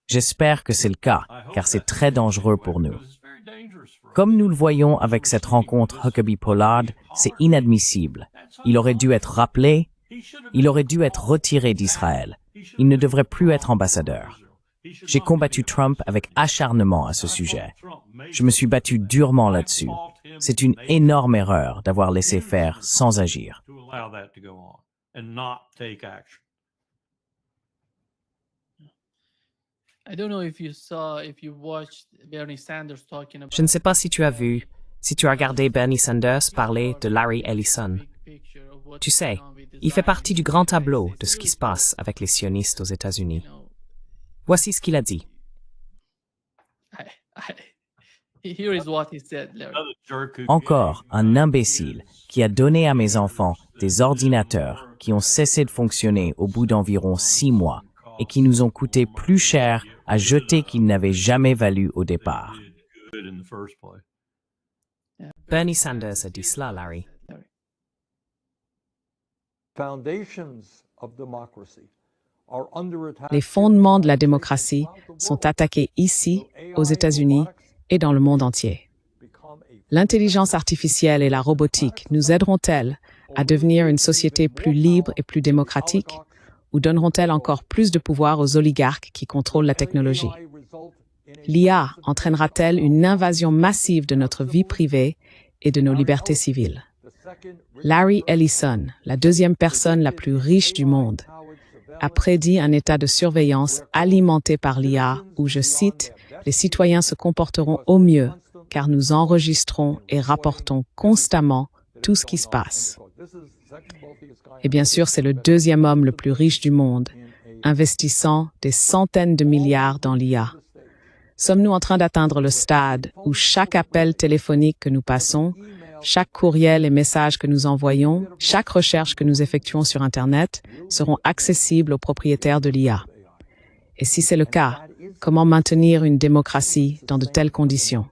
J'espère que c'est le cas, car c'est très dangereux pour nous. Comme nous le voyons avec cette rencontre Huckabee-Pollard, c'est inadmissible. Il aurait dû être rappelé, il aurait dû être retiré d'Israël. Il ne devrait plus être ambassadeur. J'ai combattu Trump avec acharnement à ce sujet. Je me suis battu durement là-dessus. C'est une énorme erreur d'avoir laissé faire sans agir. Je ne sais pas si tu as vu, si tu as regardé Bernie Sanders parler de Larry Ellison. Tu sais, il fait partie du grand tableau de ce qui se passe avec les sionistes aux États-Unis. Voici ce qu'il a dit. Encore un imbécile qui a donné à mes enfants des ordinateurs qui ont cessé de fonctionner au bout d'environ 6 mois et qui nous ont coûté plus cher à jeter qu'ils n'avaient jamais valu au départ. Bernie Sanders a dit cela, Larry. Les fondements de la démocratie sont attaqués ici, aux États-Unis et dans le monde entier. L'intelligence artificielle et la robotique nous aideront-elles à devenir une société plus libre et plus démocratique, ou donneront-elles encore plus de pouvoir aux oligarques qui contrôlent la technologie? L'IA entraînera-t-elle une invasion massive de notre vie privée et de nos libertés civiles? Larry Ellison, la deuxième personne la plus riche du monde, a prédit un état de surveillance alimenté par l'IA où, je cite, « Les citoyens se comporteront au mieux car nous enregistrons et rapportons constamment tout ce qui se passe. » Et bien sûr, c'est le deuxième homme le plus riche du monde, investissant des centaines de milliards dans l'IA. Sommes-nous en train d'atteindre le stade où chaque appel téléphonique que nous passons, chaque courriel et message que nous envoyons, chaque recherche que nous effectuons sur Internet seront accessibles aux propriétaires de l'IA? Et si c'est le cas, comment maintenir une démocratie dans de telles conditions?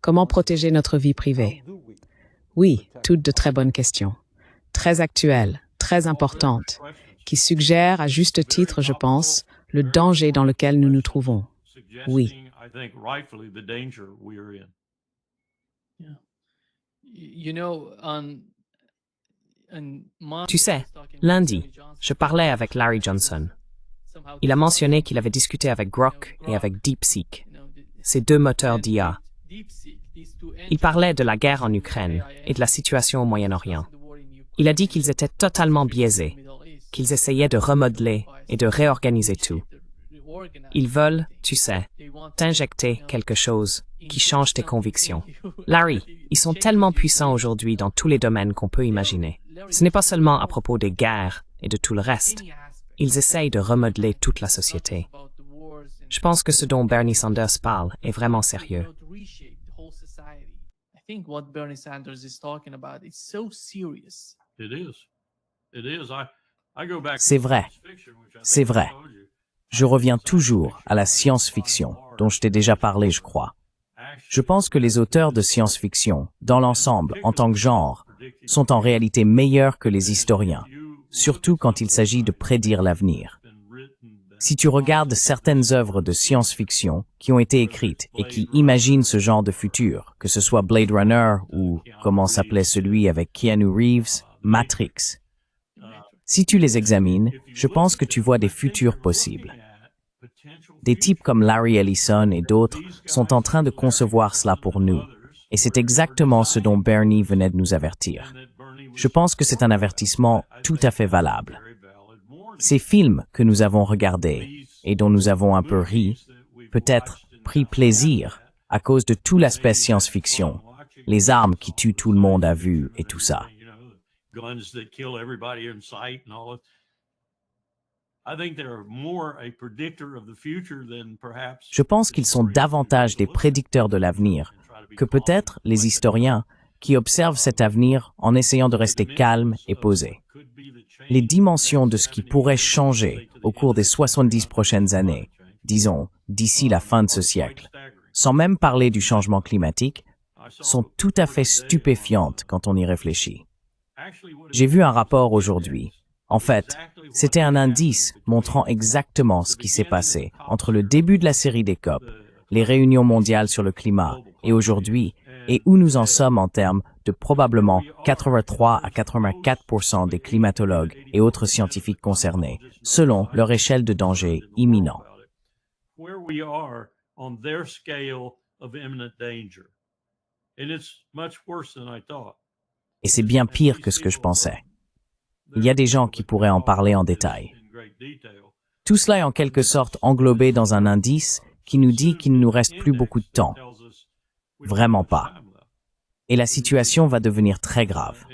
Comment protéger notre vie privée? Oui, toutes de très bonnes questions, très actuelles, très importantes, qui suggèrent à juste titre, je pense, le danger dans lequel nous nous trouvons. Oui. Tu sais, lundi, je parlais avec Larry Johnson. Il a mentionné qu'il avait discuté avec Grok et avec DeepSeek, ces deux moteurs d'IA. Il parlait de la guerre en Ukraine et de la situation au Moyen-Orient. Il a dit qu'ils étaient totalement biaisés, qu'ils essayaient de remodeler et de réorganiser tout. Ils veulent, tu sais, t'injecter quelque chose qui change tes convictions. Larry, ils sont tellement puissants aujourd'hui dans tous les domaines qu'on peut imaginer. Ce n'est pas seulement à propos des guerres et de tout le reste. Ils essayent de remodeler toute la société. Je pense que ce dont Bernie Sanders parle est vraiment sérieux. C'est vrai. C'est vrai. Je reviens toujours à la science-fiction, dont je t'ai déjà parlé, je crois. Je pense que les auteurs de science-fiction, dans l'ensemble, en tant que genre, sont en réalité meilleurs que les historiens, surtout quand il s'agit de prédire l'avenir. Si tu regardes certaines œuvres de science-fiction qui ont été écrites et qui imaginent ce genre de futur, que ce soit Blade Runner ou, comment s'appelait celui avec Keanu Reeves, Matrix. Si tu les examines, je pense que tu vois des futurs possibles. Des types comme Larry Ellison et d'autres sont en train de concevoir cela pour nous, et c'est exactement ce dont Bernie venait de nous avertir. Je pense que c'est un avertissement tout à fait valable. Ces films que nous avons regardés et dont nous avons un peu ri, peut-être pris plaisir à cause de tout l'aspect science-fiction, les armes qui tuent tout le monde à vue et tout ça. Je pense qu'ils sont davantage des prédicteurs de l'avenir que peut-être les historiens qui observent cet avenir en essayant de rester calmes et posés. Les dimensions de ce qui pourrait changer au cours des 70 prochaines années, disons d'ici la fin de ce siècle, sans même parler du changement climatique, sont tout à fait stupéfiantes quand on y réfléchit. J'ai vu un rapport aujourd'hui. En fait, c'était un indice montrant exactement ce qui s'est passé entre le début de la série des COP, les réunions mondiales sur le climat, et aujourd'hui, et où nous en sommes en termes de probablement 83 à 84% des climatologues et autres scientifiques concernés, selon leur échelle de danger imminent. Et c'est bien pire que ce que je pensais. Il y a des gens qui pourraient en parler en détail. Tout cela est en quelque sorte englobé dans un indice qui nous dit qu'il ne nous reste plus beaucoup de temps. Vraiment pas. Et la situation va devenir très grave.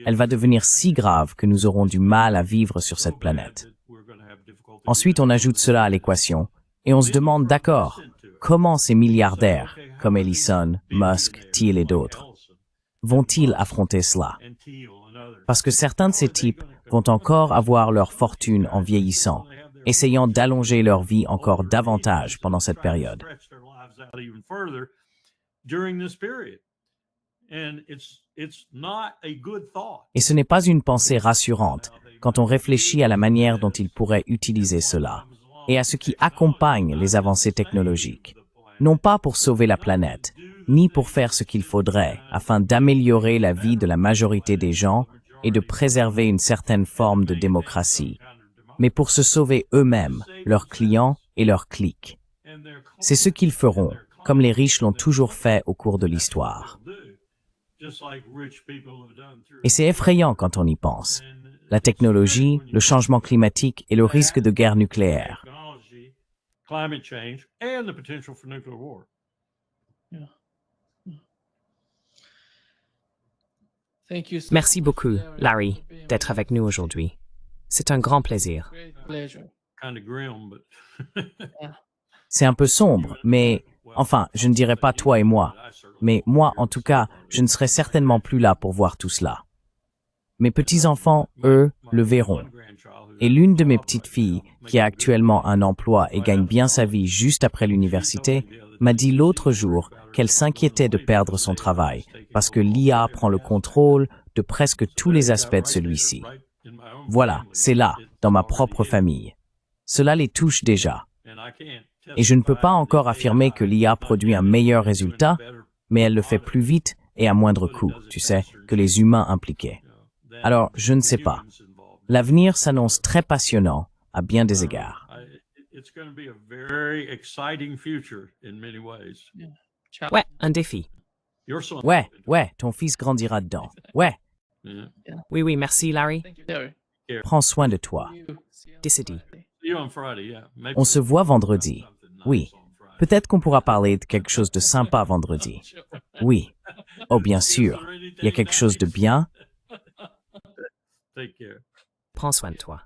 Elle va devenir si grave que nous aurons du mal à vivre sur cette planète. Ensuite, on ajoute cela à l'équation et on se demande, d'accord, comment ces milliardaires, comme Ellison, Musk, Thiel et d'autres, vont-ils affronter cela? Parce que certains de ces types vont encore avoir leur fortune en vieillissant, essayant d'allonger leur vie encore davantage pendant cette période. Et ce n'est pas une pensée rassurante quand on réfléchit à la manière dont ils pourraient utiliser cela et à ce qui accompagne les avancées technologiques, non pas pour sauver la planète, ni pour faire ce qu'il faudrait afin d'améliorer la vie de la majorité des gens et de préserver une certaine forme de démocratie, mais pour se sauver eux-mêmes, leurs clients et leurs cliques. C'est ce qu'ils feront, comme les riches l'ont toujours fait au cours de l'histoire. Et c'est effrayant quand on y pense. La technologie, le changement climatique et le risque de guerre nucléaire. Merci beaucoup, Larry, d'être avec nous aujourd'hui. C'est un grand plaisir. C'est un peu sombre, mais enfin, je ne dirais pas toi et moi. Mais moi, en tout cas, je ne serai certainement plus là pour voir tout cela. Mes petits-enfants, eux, le verront. Et l'une de mes petites filles, qui a actuellement un emploi et gagne bien sa vie juste après l'université, m'a dit l'autre jour qu'elle s'inquiétait de perdre son travail parce que l'IA prend le contrôle de presque tous les aspects de celui-ci. Voilà, c'est là, dans ma propre famille. Cela les touche déjà. Et je ne peux pas encore affirmer que l'IA produit un meilleur résultat, mais elle le fait plus vite et à moindre coût, tu sais, que les humains impliqués. Alors, je ne sais pas. L'avenir s'annonce très passionnant à bien des égards. Ouais, un défi. Ouais, ton fils grandira dedans. Ouais. Oui, merci, Larry. Prends soin de toi. Décidé. On se voit vendredi. Oui. Peut-être qu'on pourra parler de quelque chose de sympa vendredi. Oui. Oh, bien sûr. Il y a quelque chose de bien. Prends soin de toi.